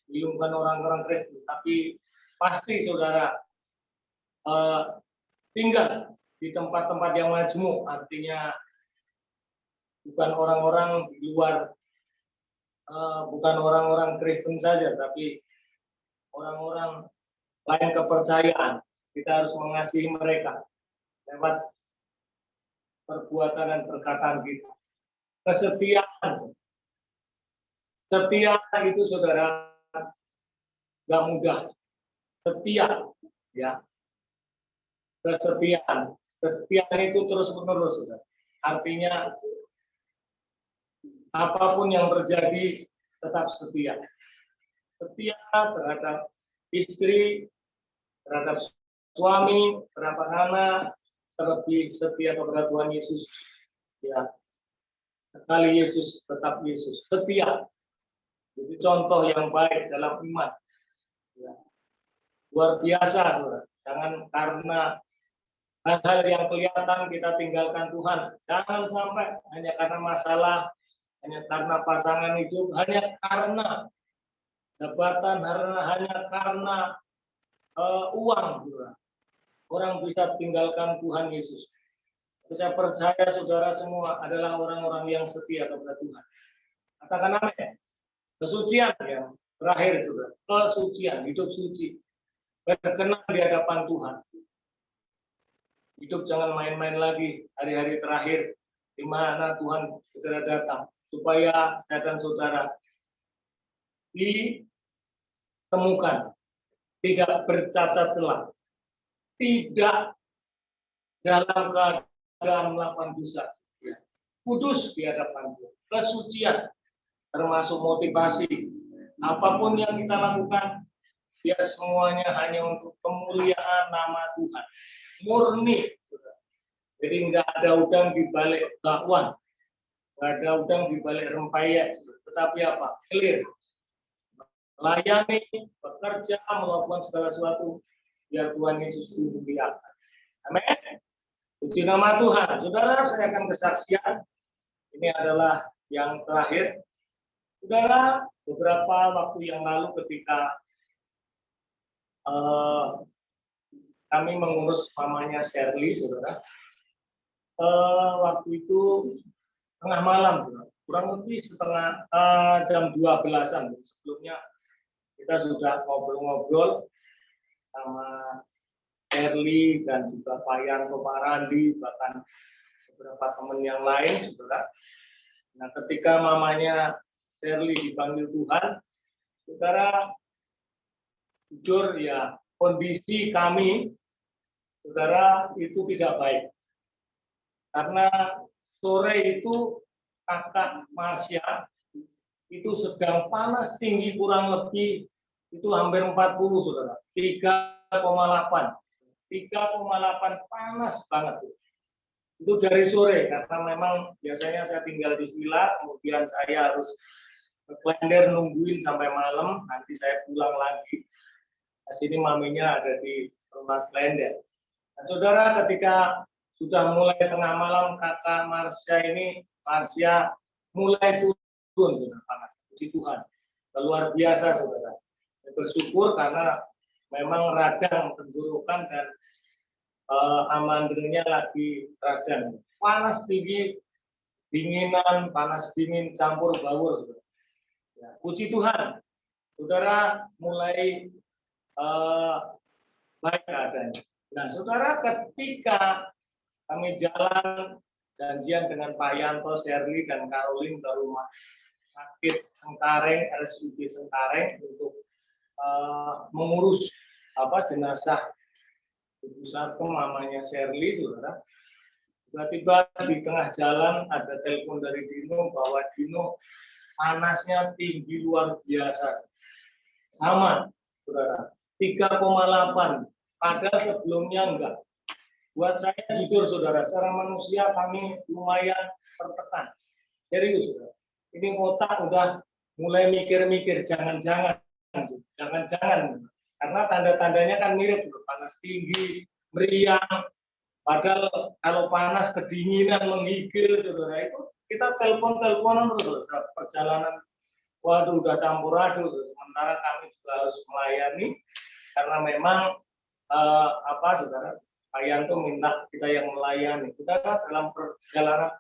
Speaker 3: bukan orang-orang Kristen, tapi pasti saudara tinggal di tempat-tempat yang majmuk, artinya bukan orang-orang di luar, bukan orang-orang Kristen saja, tapi orang-orang lain kepercayaan. Kita harus mengasihi mereka lewat perbuatan dan perkataan kita. Kesetiaan, setia itu saudara nggak mudah. Setia, ya. Kesetiaan itu terus menerus, saudara. Artinya apapun yang terjadi tetap setia. Setia terhadap istri, terhadap suami, terhadap anak, terlebih setia kepada Tuhan Yesus. Ya, sekali Yesus tetap Yesus. Setia. Jadi contoh yang baik dalam iman. Ya. Luar biasa, saudara. Jangan karena hal-hal yang kelihatan kita tinggalkan Tuhan. Jangan sampai hanya karena masalah, hanya karena pasangan hidup, hanya karena jabatan, hanya karena uang, saudara. Orang bisa tinggalkan Tuhan Yesus. Saya percaya saudara semua adalah orang-orang yang setia kepada Tuhan. Katakan amin. Kesucian yang terakhir, saudara. Kesucian, hidup suci. Berkenan di hadapan Tuhan. Hidup jangan main-main lagi hari-hari terakhir di mana Tuhan segera datang. Supaya saya dan saudara ditemukan, tidak bercacat celah, tidak dalam keadaan melakukan dosa, kudus di hadapan Tuhan, kesucian, termasuk motivasi, apapun yang kita lakukan, biar semuanya hanya untuk kemuliaan nama Tuhan, murni, jadi nggak ada udang di balik bakwan, nggak ada udang di balik rempeyek, tetapi apa? Clear. Layani, bekerja, melakukan segala sesuatu biar Tuhan Yesus dimuliakan. Amin. Puji nama Tuhan. Saudara, saya akan kesaksian. Ini adalah yang terakhir. Saudara, beberapa waktu yang lalu ketika kami mengurus mamanya Shirley, saudara, waktu itu tengah malam, saudara. Kurang lebih setengah jam 12-an sebelumnya. Kita sudah ngobrol-ngobrol sama Shirley dan juga Pak Yanto, Pak Randi, bahkan beberapa teman yang lain, saudara. Nah, ketika mamanya Shirley dipanggil Tuhan, saudara, jujur ya, kondisi kami, saudara, itu tidak baik. Karena sore itu kakak Marsha itu sedang panas tinggi, kurang lebih itu hampir 40, saudara. 3,8 panas banget. Itu dari sore, karena memang biasanya saya tinggal di villa, kemudian saya harus ke Klender nungguin sampai malam, nanti saya pulang lagi. Nah, sini maminya ada di rumah Klender. Nah, saudara, ketika sudah mulai tengah malam, kakak Marsha mulai turun, saudara, panas. Puji Tuhan, luar biasa, saudara. Bersyukur karena memang radang tenggorokan dan amandelnya lagi radang. Panas tinggi, dinginan, panas dingin campur baur, saudara. Ya, puji Tuhan, saudara, mulai baik keadaannya. Nah, saudara, ketika kami jalan janjian dengan Pak Yanto, Shirley, dan Caroline ke rumah sakit Cengkareng, RSUD Cengkareng untuk mengurus jenazah ibu satu mamanya Shirley, saudara. Tiba-tiba di tengah jalan ada telepon dari Dino bahwa Dino panasnya tinggi luar biasa, sama, saudara, 3,8, padahal sebelumnya enggak. Buat saya jujur, saudara, secara manusia kami lumayan tertekan. Serius, saudara. Ini otak udah mulai mikir-mikir, jangan-jangan, karena tanda-tandanya kan mirip, panas tinggi, meriang, Padahal kalau panas kedinginan menggigil, saudara, itu kita telepon-teleponan terus saat perjalanan. Waduh, udah campur aduk. Sementara kami juga harus melayani karena memang saudara, Pak Yanto minta kita yang melayani. Kita dalam perjalanan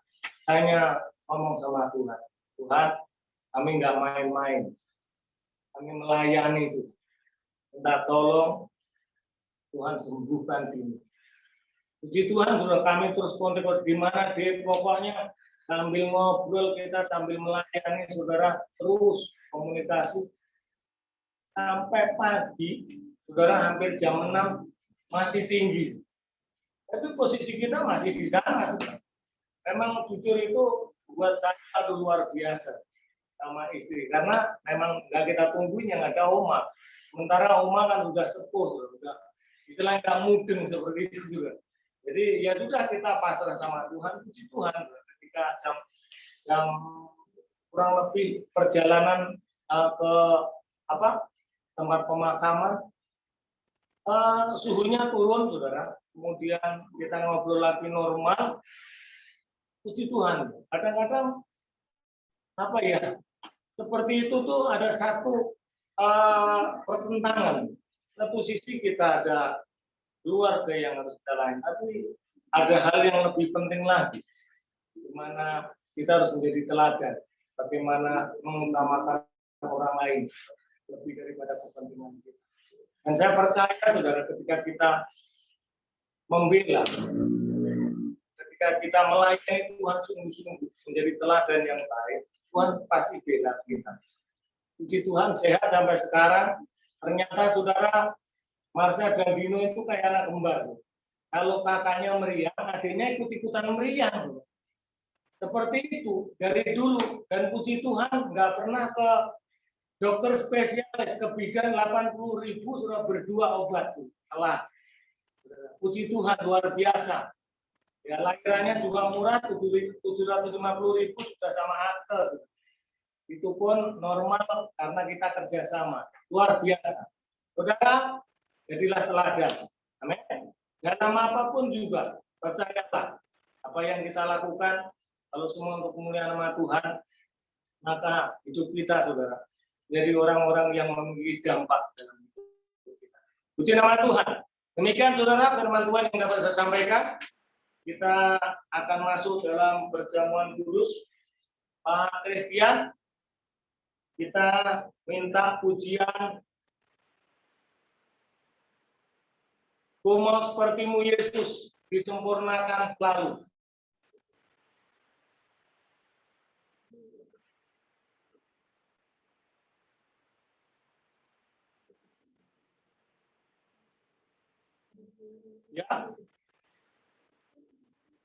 Speaker 3: hanya ngomong sama Tuhan. Tuhan, kami nggak main-main. Kami melayani itu. Minta tolong Tuhan sembuhkan ini. Puji Tuhan, sudah kami terus kontak gimana deh, pokoknya sambil ngobrol kita sambil melayani, saudara, terus komunikasi sampai pagi, saudara, hampir jam 6 masih tinggi. Tapi posisi kita masih di sana, saudara. Memang jujur itu buat saya luar biasa sama istri, karena memang nggak kita tungguin yang ada Oma. Sementara Oma kan sudah sepuh, sudah istilahnya nggak mudeng seperti itu juga. Jadi ya sudah, kita pasrah sama Tuhan. Puji Tuhan, ketika jam kurang lebih perjalanan ke tempat pemakaman, suhunya turun, saudara. Kemudian kita ngobrol lagi normal. Puji Tuhan. Kadang-kadang seperti itu tuh ada satu pertentangan. Satu sisi kita ada keluarga yang harus kita layani, tapi ada hal yang lebih penting lagi, di mana kita harus menjadi teladan, bagaimana mengutamakan orang lain lebih daripada kepentingan kita. Dan saya percaya, saudara, ketika kita membela, ketika kita melayani Tuhan sungguh-sungguh menjadi teladan yang baik, Tuhan pasti bela kita. Puji Tuhan, sehat sampai sekarang. Ternyata, saudara, Marsha dan Dino itu kayak anak kembar. Kalau kakaknya meriang, adiknya ikut-ikutan meriang. Seperti itu dari dulu. Dan puji Tuhan nggak pernah ke dokter spesialis, ke bidan 80.000 sudah berdua obat. Telah. Puji Tuhan, luar biasa. Ya, lahirannya juga murah, 750.000 sudah sama akte. Itu pun normal karena kita kerjasama. Luar biasa. Saudara, jadilah teladan. Amin. Dalam apapun juga, percayalah apa yang kita lakukan, kalau semua untuk kemuliaan nama Tuhan, maka hidup kita, saudara, jadi orang-orang yang memiliki dampak dalam hidup kita. Puji nama Tuhan. Demikian, saudara, firman Tuhan yang dapat saya sampaikan. Kita akan masuk dalam perjamuan kudus. Pak Christian, kita minta pujian. Ku mau sepertimu Yesus, disempurnakan selalu. Ya,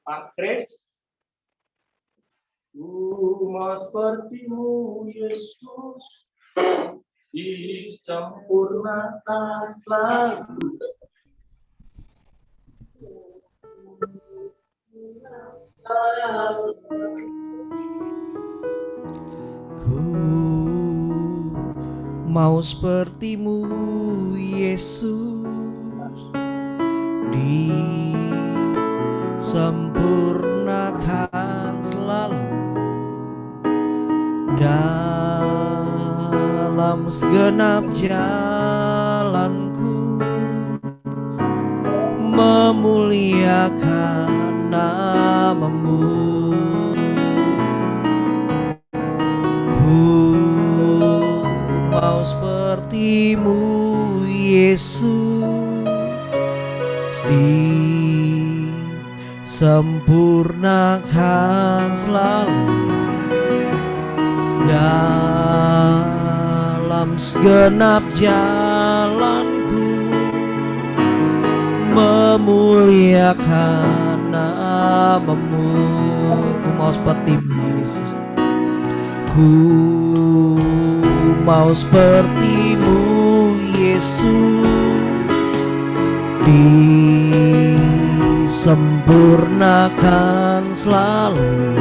Speaker 3: Pak Kris. Ku mau sepertimu Yesus, disempurnakan selalu.
Speaker 1: Ku mau sepertimu Yesus, disempurnakan selalu dalam segenap jalanku, memuliakan namamu. Ku mau sepertimu Yesus, disempurnakan selalu dalam segenap jalanku, memuliakan namamu. Ku mau sepertimu Yesus, ku mau sepertimu Yesus, disempurnakan selalu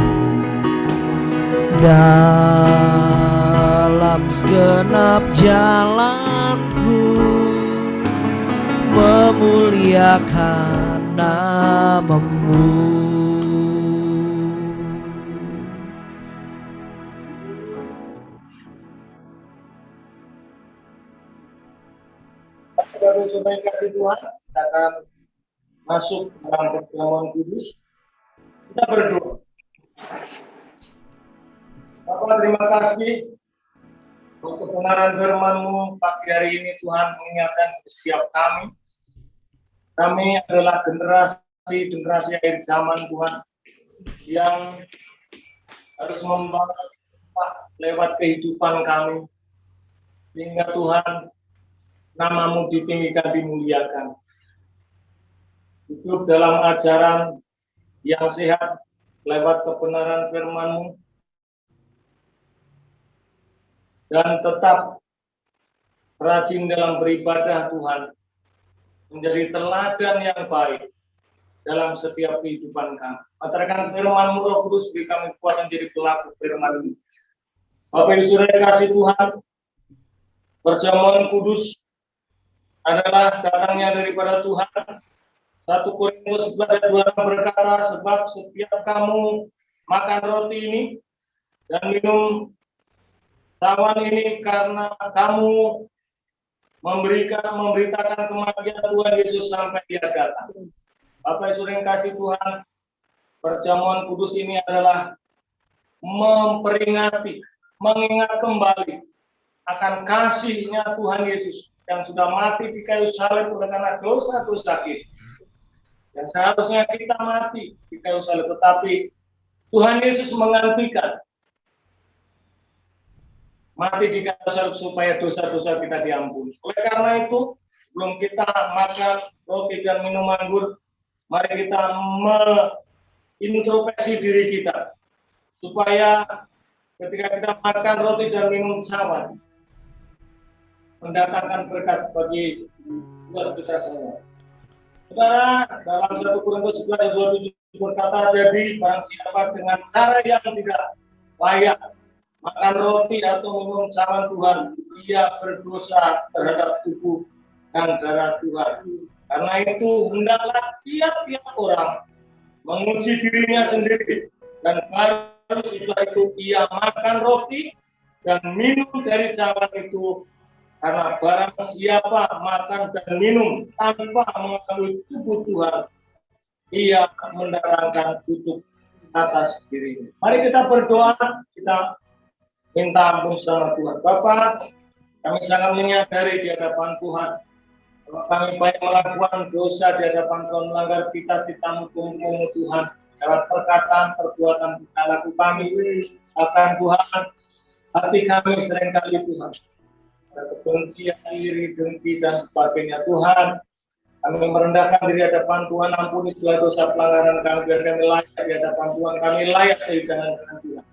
Speaker 1: dalam segenap jalanku, memuliakan namamu.
Speaker 3: Saudara yang kasih Tuhan, kita akan masuk dalam pertemuan kudus. Kita berdoa. Bapak, terima kasih untuk kebenaran firman-Mu pagi hari ini. Tuhan mengingatkan setiap kami. Kami adalah generasi akhir zaman, Tuhan, yang harus membawa lewat kehidupan kami, sehingga Tuhan, nama-Mu ditinggikan, dimuliakan. Hidup dalam ajaran yang sehat lewat kebenaran firman-Mu, dan tetap rajin dalam beribadah, Tuhan, menjadi teladan yang baik dalam setiap kehidupan kami. Ajarkan firman-Mu, Roh Kudus, beri kami kuat menjadi pelaku firman-Mu. Bapak Ibu Saudara yang kasih Tuhan, perjamuan kudus adalah datangnya daripada Tuhan. 1 Korintus 11 ayat 2 berkata, sebab setiap kamu makan roti ini dan minum cawan ini karena kamu memberitakan kematian Tuhan Yesus sampai Dia datang. Bapak Ibu yang kasih Tuhan, perjamuan kudus ini adalah memperingati, mengingat kembali akan kasih-Nya Tuhan Yesus yang sudah mati di kayu salib oleh karena dosa-dosa kita. Yang seharusnya kita mati di kayu salib, tetapi Tuhan Yesus menggantikan mati di kayu salib supaya dosa-dosa kita diampuni. Oleh karena itu, sebelum kita makan roti dan minum anggur, mari kita mengintrospeksi diri kita, supaya ketika kita makan roti dan minum cawan, mendatangkan berkat bagi kita semua. Saudara, dalam 1 Korintus 11 ayat 27 berkata, jadi barang siapa dengan cara yang tidak layak makan roti atau minum cawan Tuhan, ia berdosa terhadap tubuh dan darah Tuhan. Karena itu hendaklah tiap-tiap orang menguji dirinya sendiri, dan baru setelah itu ia makan roti dan minum dari cawan itu. Karena barang siapa makan dan minum tanpa mengetahui tubuh Tuhan, ia mendatangkan kutuk atas dirinya. Mari kita berdoa, kita minta ampun sama Tuhan. Bapak, kami sangat menyadari di hadapan Tuhan, kalau kami banyak melakukan dosa di hadapan Tuhan, melanggar kita hukum-hukum Tuhan, lewat perkataan, perbuatan, perilaku kami, akan Tuhan, hati kami seringkali Tuhan, kebencian, iri, dengki, dan sebagainya. Tuhan, kami merendahkan diri hadapan Tuhan, ampuni segala dosa pelanggaran kami, biar kami layak di hadapan Tuhan, kami layak sehidangan dengan Tuhan.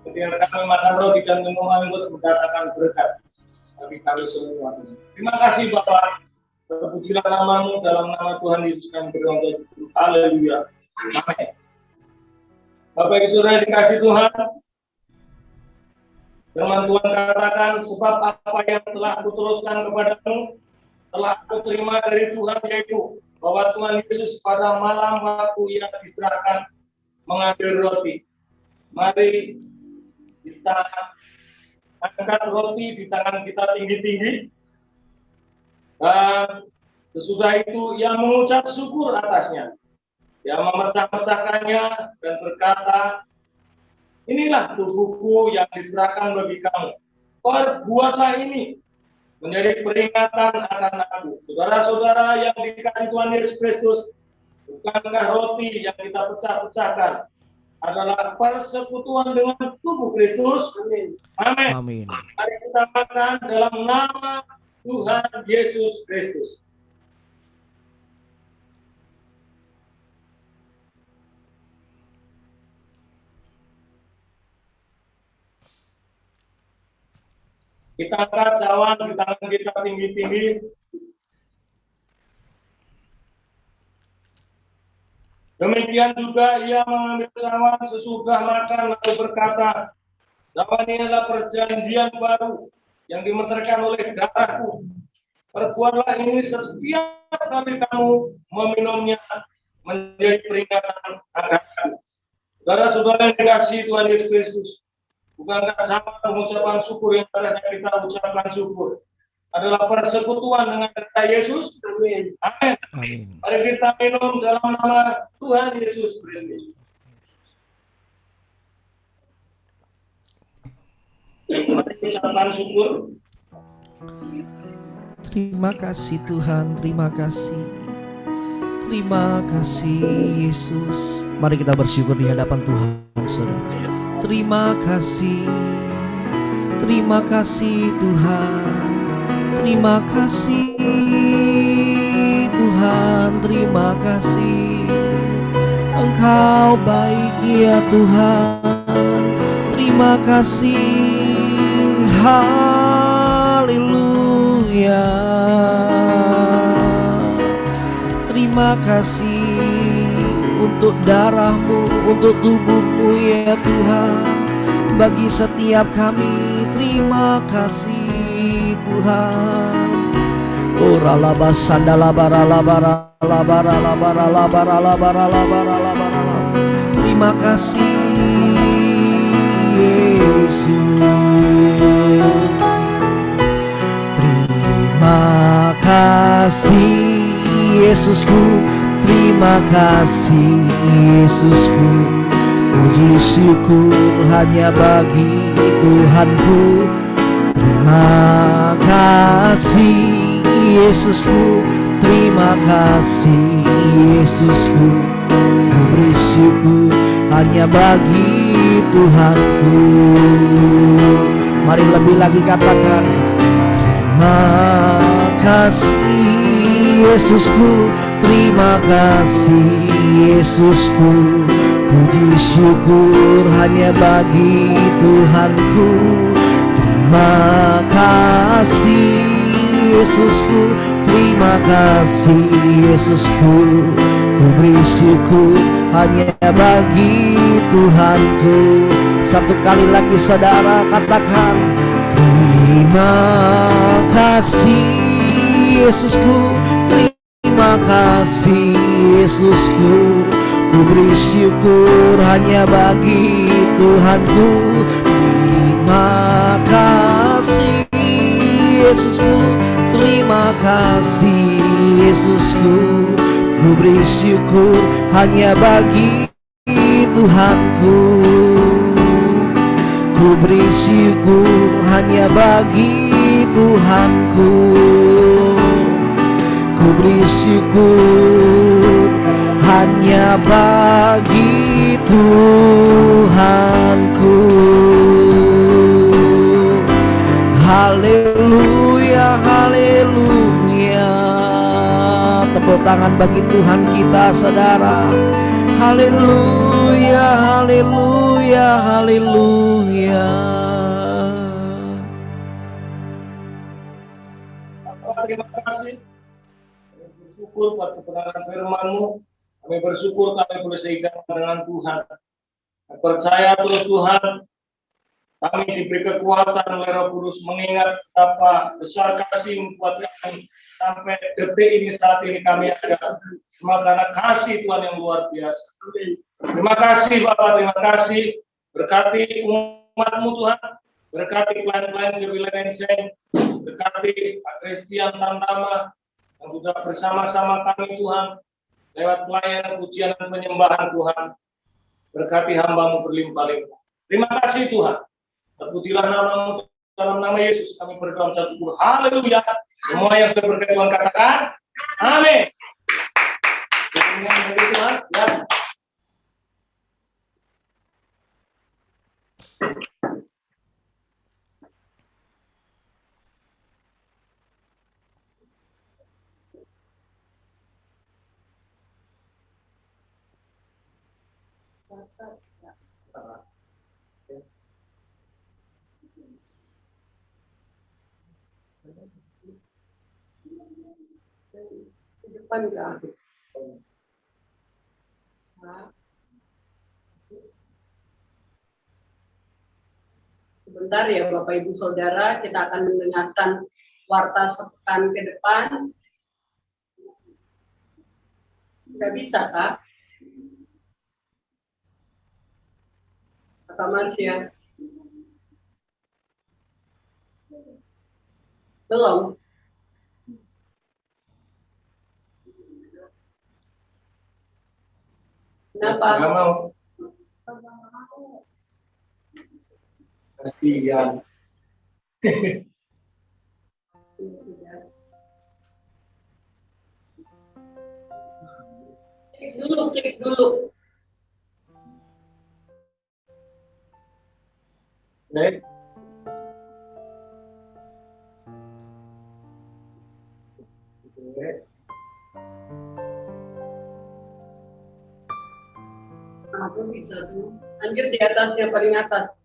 Speaker 3: Ketika kami makan roti dan minum anggur, mendatangkan berkat bagi kami semua. Terima kasih Bapak, terpujilah nama-Mu, dalam nama Tuhan Yesus kami berdoa. Haleluya. Amin. Bapak Ibu Saudara dikasih Tuhan, firman Tuhan katakan, sebab apa yang telah kuteruskan kepadamu telah aku terima dari Tuhan, yaitu bahwa Tuhan Yesus pada malam waktu yang diserahkan mengambil roti. Mari kita angkat roti di tangan kita tinggi-tinggi, dan sesudah itu ia mengucap syukur atasnya. Ia memecah-mecahkannya dan berkata, inilah tubuhku yang diserahkan bagi kamu. Perbuatlah ini menjadi peringatan akan aku. Saudara-saudara yang dikasihi Tuhan Yesus Kristus, bukankah roti yang kita pecah-pecahkan adalah persekutuan dengan tubuh Kristus? Amin. Amin.
Speaker 1: Amin.
Speaker 3: Mari kita makan dalam nama Tuhan Yesus Kristus. Kita angkat cawan di tangan kita tinggi-tinggi. Demikian juga ia mengambil cawan sesudah makan lalu berkata, cawan ini adalah perjanjian baru yang dimeterkan oleh darahku. Perbuatlah ini setiap kali kamu meminumnya menjadi peringatan akan kami. Saudara-saudara yang dikasihi Tuhan Yesus Kristus, bukankah sama pengucapan syukur yang harusnya kita ucapkan syukur adalah persekutuan dengan darah Yesus?
Speaker 4: Amin.
Speaker 3: Amin.
Speaker 1: Amin.
Speaker 3: Mari kita minum dalam nama Tuhan Yesus Kristus. Mari ucapkan syukur.
Speaker 1: Terima kasih Tuhan, terima kasih. Terima kasih Yesus. Mari kita bersyukur di hadapan Tuhan, saudara. Terima kasih Tuhan. Terima kasih Tuhan, terima kasih. Engkau baik ya Tuhan. Terima kasih. Haleluya. Terima kasih untuk darah-Mu, untuk tubuh-Mu ya Tuhan. Bagi setiap kami, terima kasih Tuhan. Ora laba sandala bara labara labara labara labara labara labara labara. Terima kasih Yesus. Terima kasih Yesusku, terima kasih Yesusku. Puji syukur hanya bagi Tuhanku. Terima kasih Yesusku, terima kasih Yesusku. Ku beri syukur hanya bagi Tuhanku. Mari lebih lagi katakan, terima kasih Yesusku, terima kasih Yesusku. Puji syukur hanya bagi Tuhanku. Terima kasih Yesusku, terima kasih Yesusku. Ku beri syukur hanya bagi Tuhanku. Satu kali lagi saudara katakan, terima kasih Yesusku, terima kasih Yesusku. Ku beri syukur hanya bagi Tuhanku. Terima kasih Yesusku, terima kasih Yesusku. Ku beri syukur hanya bagi Tuhanku. Ku beri syukur hanya bagi Tuhanku. Ku beri syukur hanya bagi Tuhanku. Haleluya, haleluya. Tepuk tangan bagi Tuhan kita saudara. Haleluya, haleluya, haleluya.
Speaker 3: Terima kasih. Kami bersyukur buat kebenaran firman-Mu. Kami bersyukur kami boleh seikat dengan Tuhan. Kami percaya terus Tuhan, kami diberi kekuatan oleh Roh Kudus mengingat apa besar kasih buat kami sampai detik ini, saat ini kami ada. Semua karena kasih Tuhan yang luar biasa. Terima kasih Bapak, terima kasih. Berkati umat-Mu Tuhan, berkati pelayan-pelayan di wilayah Insen, berkati Pak Christian Tantama yang sudah bersama-sama kami Tuhan lewat pelayanan, pujian dan penyembahan Tuhan. Berkati hamba-Mu berlimpah-limpah. Terima kasih Tuhan. Terpujilah nama-Mu, dalam nama Yesus kami berdoa dan syukur. Haleluya. Semua yang sudah berkat Tuhan katakan amin. Dengan Tuhan ya.
Speaker 4: Di depan enggak? Sebentar ya Bapak Ibu Saudara, kita akan mendengarkan warta sepekan ke depan. Nggak bisa, Kak? Kata Mas ya? Belum. Kenapa?
Speaker 3: Nggak mau. Kasihan.
Speaker 4: Klik dulu.
Speaker 3: Baik.
Speaker 4: Aku bisa tuh. Lanjut di atasnya, paling atas.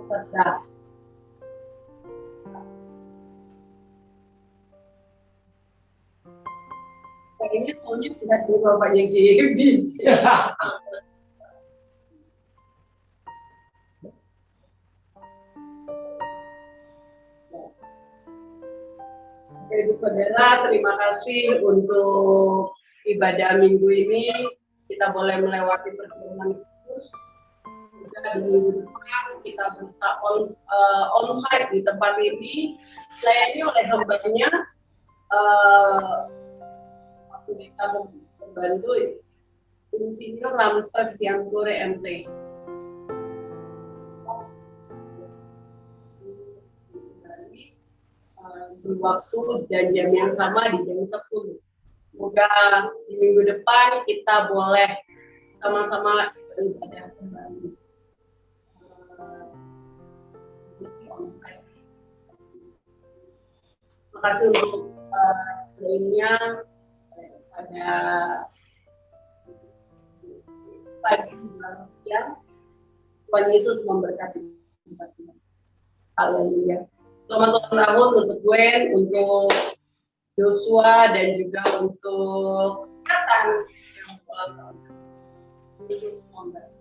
Speaker 4: Atas dah. Kayaknya maunya tidak di bapaknya Gaby. Oke, Ibu Saudara, terima kasih untuk ibadah minggu ini. Kita boleh melewati pertemuan khusus. Juga di minggu depan kita bisa on-site di tempat ini, dilayani oleh hambanya. Kita membantu Insinyur Ramses Yangkure MT. Di waktu dan jam yang sama di jam 10. Semoga di minggu depan kita boleh sama-sama beribadah kembali. Terima kasih untuk lainnya pada pagi dan siang. Tuhan Yesus memberkati kita semua. Haleluya. Selamat ulang tahun untuk Gwen, untuk Joshua, dan juga untuk Nathan yang ulang tahun. Yesus memberkati.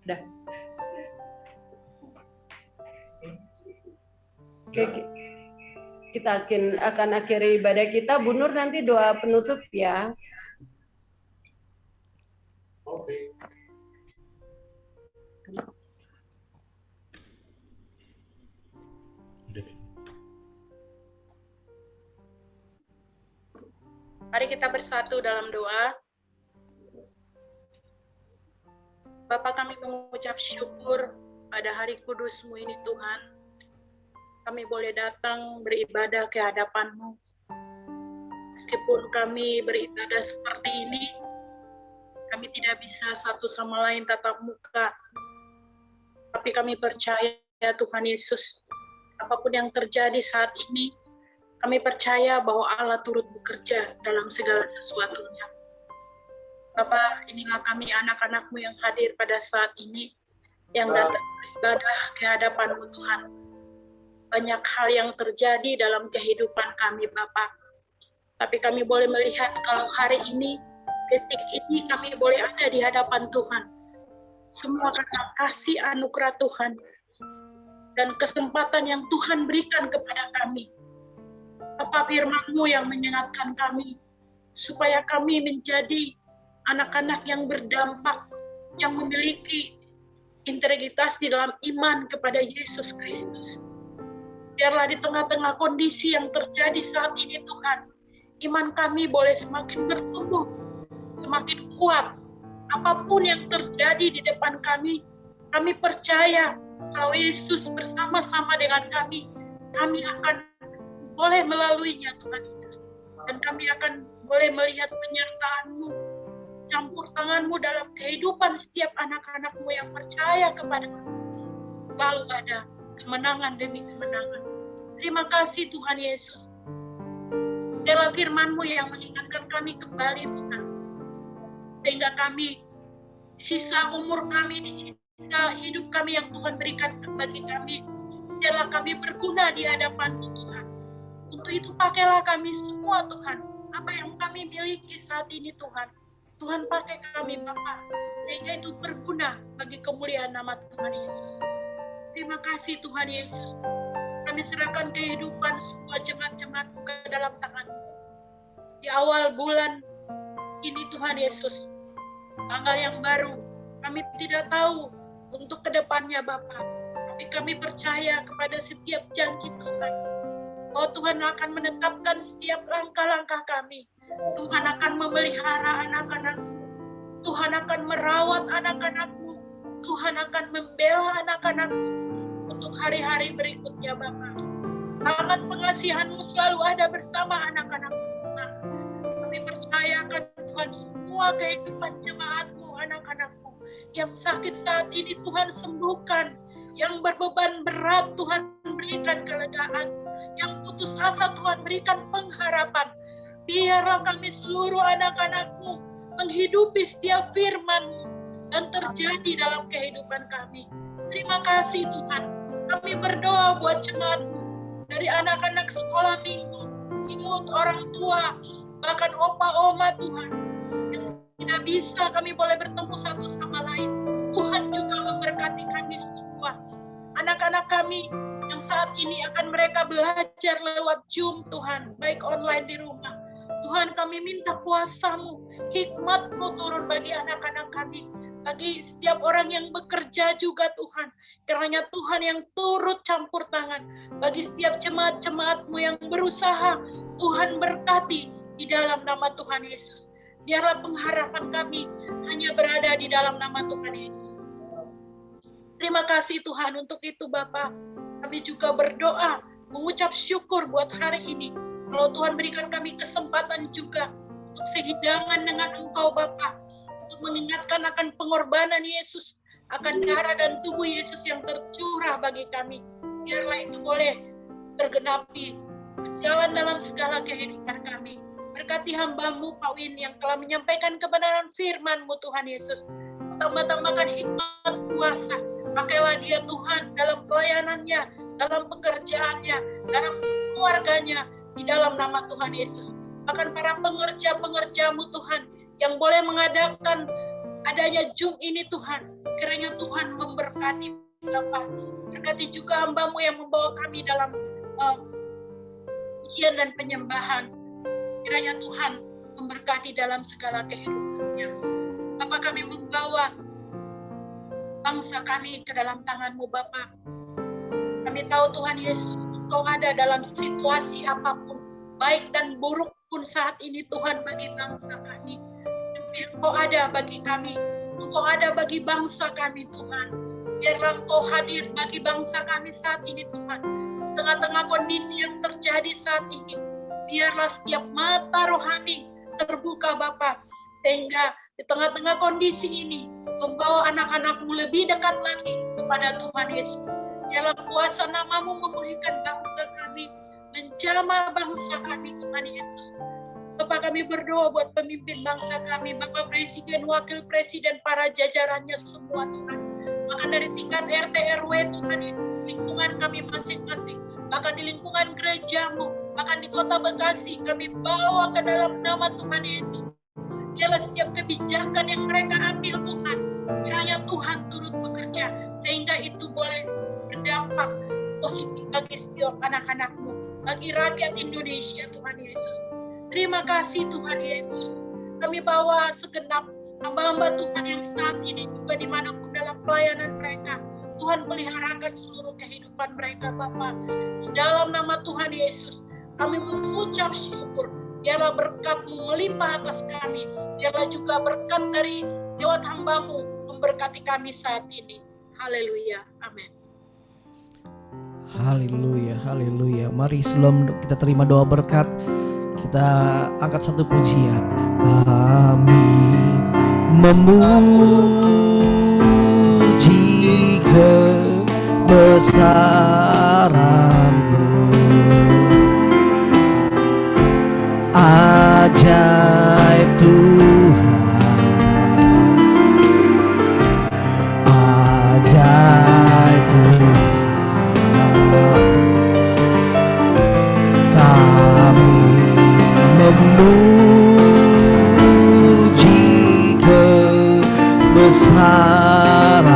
Speaker 4: Udah. Oke, kita akan akhiri ibadah kita. Bu Nur nanti doa penutup ya.
Speaker 3: Oke.
Speaker 5: Mari kita bersatu dalam doa. Bapa, kami mengucap syukur pada hari kudus-Mu ini Tuhan. Kami boleh datang beribadah ke hadapan-Mu. Meskipun kami beribadah seperti ini, kami tidak bisa satu sama lain tatap muka. Tapi kami percaya Tuhan Yesus, apapun yang terjadi saat ini, kami percaya bahwa Allah turut bekerja dalam segala sesuatunya. Bapa, inilah kami anak-anak-Mu yang hadir pada saat ini, yang datang beribadah ke hadapan-Mu Tuhan. Banyak hal yang terjadi dalam kehidupan kami, Bapa. Tapi kami boleh melihat kalau hari ini, detik ini kami boleh ada di hadapan Tuhan. Semua karena kasih anugerah Tuhan dan kesempatan yang Tuhan berikan kepada kami. Bapa, firman-Mu yang mengingatkan kami, supaya kami menjadi anak-anak yang berdampak, yang memiliki integritas di dalam iman kepada Yesus Kristus. Biarlah di tengah-tengah kondisi yang terjadi saat ini Tuhan, iman kami boleh semakin bertumbuh, semakin kuat. Apapun yang terjadi di depan kami percaya kalau Yesus bersama-sama dengan kami akan boleh melaluinya Tuhan Yesus. Dan kami akan boleh melihat penyertaan-Mu, campur tangan-Mu dalam kehidupan setiap anak-anak-Mu yang percaya kepada-Mu. Lalu ada kemenangan demi kemenangan. Terima kasih Tuhan Yesus. Biarlah firman-Mu yang mengingatkan kami kembali Tuhan. Sehingga kami, sisa umur kami, di sisa hidup kami yang Tuhan berikan bagi kami, biarlah kami berguna di hadapan-Mu Tuhan. Untuk itu pakailah kami semua Tuhan. Apa yang kami kami miliki saat ini Tuhan. Tuhan pakai kami Bapa, sehingga itu berguna bagi kemuliaan nama Tuhan Yesus. Terima kasih Tuhan Yesus. Kami serahkan kehidupan semua jemaat-jemaat ke dalam tangan-Mu. Di awal bulan ini Tuhan Yesus, tanggal yang baru, kami tidak tahu untuk kedepannya Bapa, tapi kami percaya kepada setiap janji Tuhan. Oh Tuhan akan menetapkan setiap langkah-langkah kami. Tuhan akan memelihara anak-anak-Mu. Tuhan akan merawat anak-anak-Mu. Tuhan akan membela anak-anak-Mu untuk hari-hari berikutnya Bapa. Tangan pengasihan-Mu selalu ada bersama anak-anak-Mu Tuhan. Kami percayakan Tuhan semua kehidupan jemaat-Mu, anak-anak-Mu yang sakit saat ini Tuhan sembuhkan. Yang berbeban berat Tuhan berikan kelegaan. Yang putus asa Tuhan berikan pengharapan. Biarlah kami seluruh anak-anak-Mu menghidupi setiap firman-Mu dan terjadi dalam kehidupan kami. Terima kasih Tuhan. Kami berdoa buat jemaat-Mu, dari anak-anak sekolah minggu, ibu, orang tua, bahkan opa, oma Tuhan. Yang tidak bisa kami boleh bertemu satu sama lain. Tuhan juga memberkati kami semua. Anak-anak kami yang saat ini akan mereka belajar lewat Zoom Tuhan, baik online di rumah. Tuhan kami minta kuasa-Mu, hikmat-Mu turun bagi anak-anak kami, bagi setiap orang yang bekerja juga Tuhan. Kiranya Tuhan yang turut campur tangan, bagi setiap jemaat-jemaat-Mu yang berusaha, Tuhan berkati di dalam nama Tuhan Yesus. Biarlah pengharapan kami hanya berada di dalam nama Tuhan Yesus. Terima kasih Tuhan untuk itu Bapa. Kami juga berdoa, mengucap syukur buat hari ini. Kalau Tuhan berikan kami kesempatan juga untuk sehidangan dengan Engkau Bapa, untuk mengingatkan akan pengorbanan Yesus, akan darah dan tubuh Yesus yang tercurah bagi kami. Biarlah itu boleh tergenapi, berjalan dalam segala kehidupan kami. Berkati hamba-Mu Pak Win yang telah menyampaikan kebenaran firman-Mu Tuhan Yesus. Tambah-tambahkan hikmat kuasa. Pakailah dia Tuhan dalam pelayanannya, dalam pekerjaannya, dalam keluarganya, di dalam nama Tuhan Yesus. Bahkan para pengerja-pengerja-Mu Tuhan yang boleh mengadakan adanya Zoom ini Tuhan, kiranya Tuhan memberkati Bapa. Berkati juga hamba-Mu yang membawa kami dalam ujian dan penyembahan. Kiranya Tuhan memberkati dalam segala kehidupannya. Bapa, kami membawa bangsa kami ke dalam tangan-Mu Bapa. Kami tahu Tuhan Yesus, Engkau ada dalam situasi apapun, baik dan buruk pun saat ini Tuhan bagi bangsa kami. Engkau ada bagi kami, Engkau ada bagi bangsa kami Tuhan. Biarlah Engkau hadir bagi bangsa kami saat ini Tuhan. Tengah-tengah kondisi yang terjadi saat ini, biarlah setiap mata rohani terbuka Bapa, sehingga di tengah-tengah kondisi ini membawa anak-anak-Mu lebih dekat lagi kepada Tuhan Yesus. Biarlah kuasa nama-Mu memulihkan bangsa kami, menjamah bangsa kami Tuhan Yesus. Bapak, kami berdoa buat pemimpin bangsa kami, Bapak Presiden, Wakil Presiden, para jajarannya semua Tuhan. Bahkan dari tingkat RT RW Tuhan, lingkungan kami masing-masing, bahkan di lingkungan gereja-Mu, bahkan di kota Bekasi, kami bawa ke dalam nama Tuhan Yesus. Biarlah setiap kebijakan yang mereka ambil Tuhan, kiranya Tuhan turut bekerja, sehingga itu boleh berdampak positif bagi setiap anak-anak-Mu, bagi rakyat Indonesia Tuhan Yesus. Terima kasih Tuhan Yesus. Kami bawa segenap hamba-hamba Tuhan yang saat ini juga dimanapun dalam pelayanan mereka, Tuhan peliharakan seluruh kehidupan mereka Bapa. Di dalam nama Tuhan Yesus, kami mengucap syukur. Biarlah berkat-Mu melimpah atas kami. Biarlah juga berkat dari lewat hamba-Mu memberkati kami saat ini. Haleluya. Amin.
Speaker 1: Haleluya, haleluya. Mari sebelum kita terima doa berkat, kita angkat satu pujian. Kami memuji kebesaran-Mu, ajaib Tuhan, ajaib Tuhan. Kami memuji
Speaker 2: kebesaran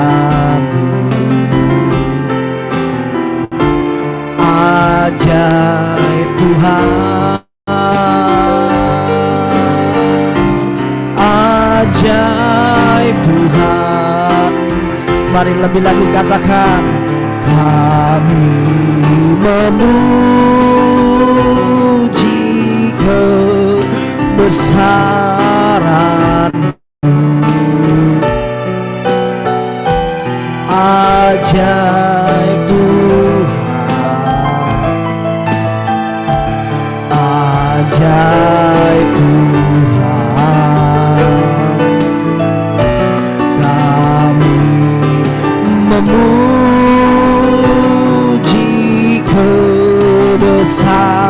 Speaker 2: ajaib Tuhan, ajaib Tuhan. Mari lebih lagi katakan, kami memuji kebesaran ajaib Tuhan, ajaib Tuhan. Kami memuji kebesaran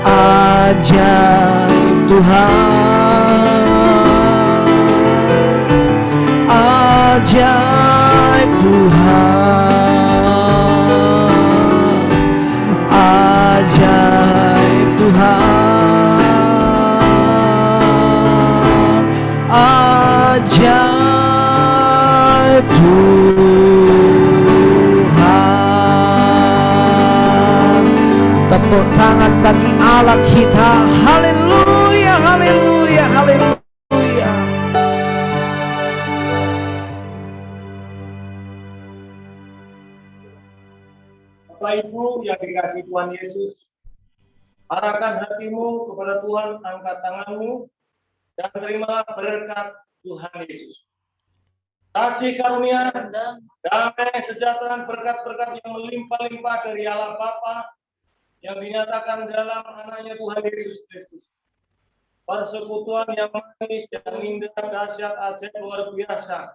Speaker 2: ajaib Tuhan, ajaib Tuhan, ajaib Tuhan, ajaib Tuhan. Tepuk tangan bagi Allah kita. Haleluya, haleluya, haleluya.
Speaker 3: Bapak Ibu yang dikasihi Tuhan Yesus, arahkan hatimu kepada Tuhan, angkat tanganmu, dan terimalah berkat Tuhan Yesus. Kasih karunia, damai, sejahtera, berkat-berkat yang melimpah-limpah dari Allah Bapa yang dinyatakan dalam anaknya Tuhan Yesus Kristus. Persekutuan yang manis, yang indah, dahsyat, ajaib, luar biasa.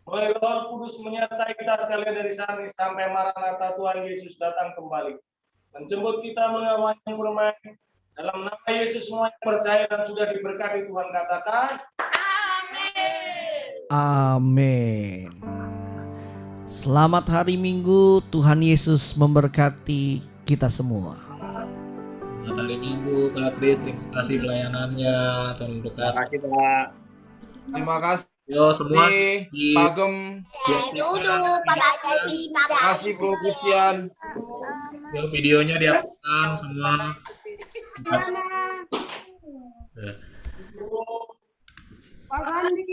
Speaker 3: Melalui Roh Kudus menyertai kita sekalian dari saat ini sampai Maranatha Tuhan Yesus datang kembali. Menjemput kita mengawal yang bermain. Dalam nama Yesus semua yang percaya dan sudah diberkati Tuhan katakan.
Speaker 2: Amin. Selamat hari Minggu, Tuhan Yesus memberkati kita semua.
Speaker 6: Selamat hari Minggu, Kak Kris. Terima kasih pelayanannya. Tuhan berkat.
Speaker 7: Terima kasih Pak.
Speaker 8: Terima kasih
Speaker 6: Yo semua di
Speaker 8: Pak Gem. Terima kasih Bro Christian.
Speaker 6: yo videonya dihapuskan semua.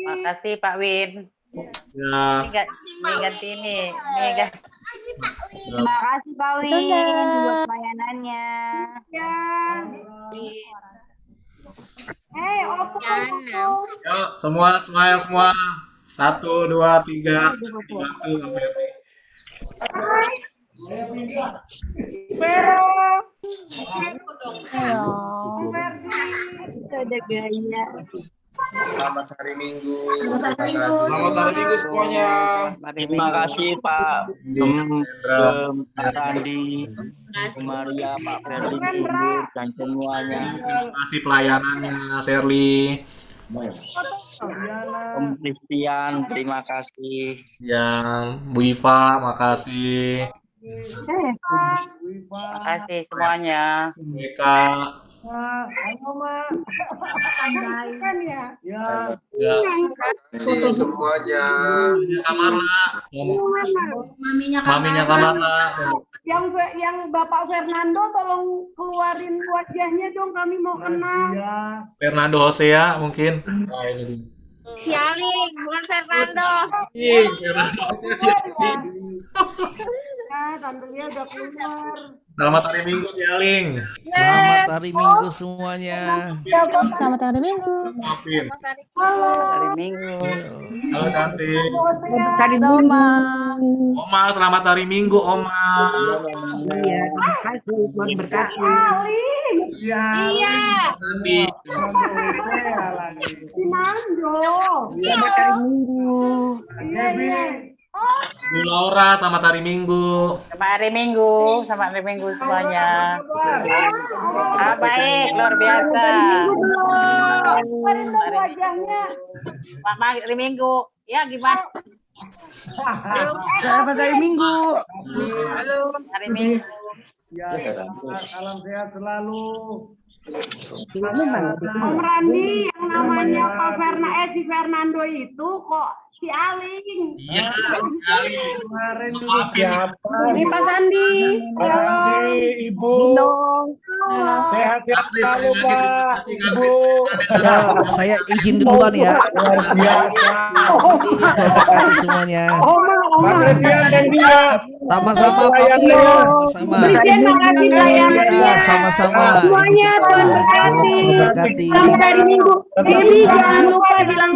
Speaker 9: Makasih Pak Win.
Speaker 6: Ya,
Speaker 9: Ini ganti ini. Ini ganti.
Speaker 10: Terima kasih Pak Win buat pelayanannya. Ya. Hei, opo.
Speaker 6: yo semua smile semua. 1, 2, 3. Dibantu Bang Ferry.
Speaker 10: Pero. Itu ada gaya.
Speaker 6: Selamat hari Minggu.
Speaker 8: Selamat hari Minggu semuanya.
Speaker 7: Terima kasih Pak Pak Randi, Bu Maria, Pak Ferdi, Ibu, dan semuanya.
Speaker 6: Terima kasih pelayanannya, Sherly.
Speaker 7: Om Christian, terima kasih.
Speaker 6: Yang Bu Iva, makasih.
Speaker 9: Terima kasih semuanya.
Speaker 6: Eka.
Speaker 8: Ya.
Speaker 6: Ya.
Speaker 8: Kasih semuanya.
Speaker 6: Kamarla. Maminya Kamarla.
Speaker 10: Yang Bapak Fernando tolong keluarin wajahnya dong, kami mau kenal.
Speaker 6: Fernando Hosea mungkin. Nah, ini dia.
Speaker 10: Sialing, bukan Fernando.
Speaker 6: Ih, Fernando Hosea.
Speaker 10: Tantenya udah keluar.
Speaker 6: Selamat hari Minggu, Cialing.
Speaker 2: Selamat hari Minggu semuanya.
Speaker 10: Selamat hari Minggu.
Speaker 6: Maafin.
Speaker 7: Hari Minggu.
Speaker 6: Halo cantik.
Speaker 10: Hari Minggu.
Speaker 6: Oma, selamat hari Minggu, Oma.
Speaker 7: Iya, terima kasih. Tuhan berkati.
Speaker 10: Iya.
Speaker 6: Sandi.
Speaker 10: Sinando.
Speaker 7: Selamat hari Minggu.
Speaker 10: Iya.
Speaker 6: Bu Laura, selamat hari Minggu.
Speaker 9: Selamat hari Minggu. Selamat hari Minggu semuanya. Baik, luar biasa.
Speaker 10: Keluarin dong wajahnya.
Speaker 9: Selamat hari Minggu. Ya gimana?
Speaker 10: Selamat hari Minggu.
Speaker 9: Halo. Hari Minggu.
Speaker 7: Salam sehat selalu.
Speaker 10: Om Randi yang namanya si Fernando itu kok si Aling.
Speaker 6: Iya, sekali.
Speaker 3: Kemarin dulu
Speaker 6: Maafin.
Speaker 3: siapa?
Speaker 10: Ini Pak Sandi.
Speaker 3: Pak Sandi, Ibu. Sehat-sehat
Speaker 6: Kak Kris,
Speaker 3: selalu,
Speaker 6: sekali lagi terima
Speaker 3: Pak.
Speaker 6: kasih Kak
Speaker 3: Ibu.
Speaker 6: Kris.
Speaker 1: Ya, saya izin duluan ya.
Speaker 3: Luar biasa.
Speaker 1: Tuhan berkati semuanya.
Speaker 3: Pak Christian dan dia.
Speaker 1: Sama-sama Pak.
Speaker 3: Pelayannya.
Speaker 1: Sama-sama.
Speaker 10: Christian makasih sayangnya.
Speaker 1: Ya, sama-sama.
Speaker 10: Semuanya Tuhan berkati.
Speaker 1: Tuhan berkati.
Speaker 10: Sampai hari Minggu. Debbie jangan lupa bilang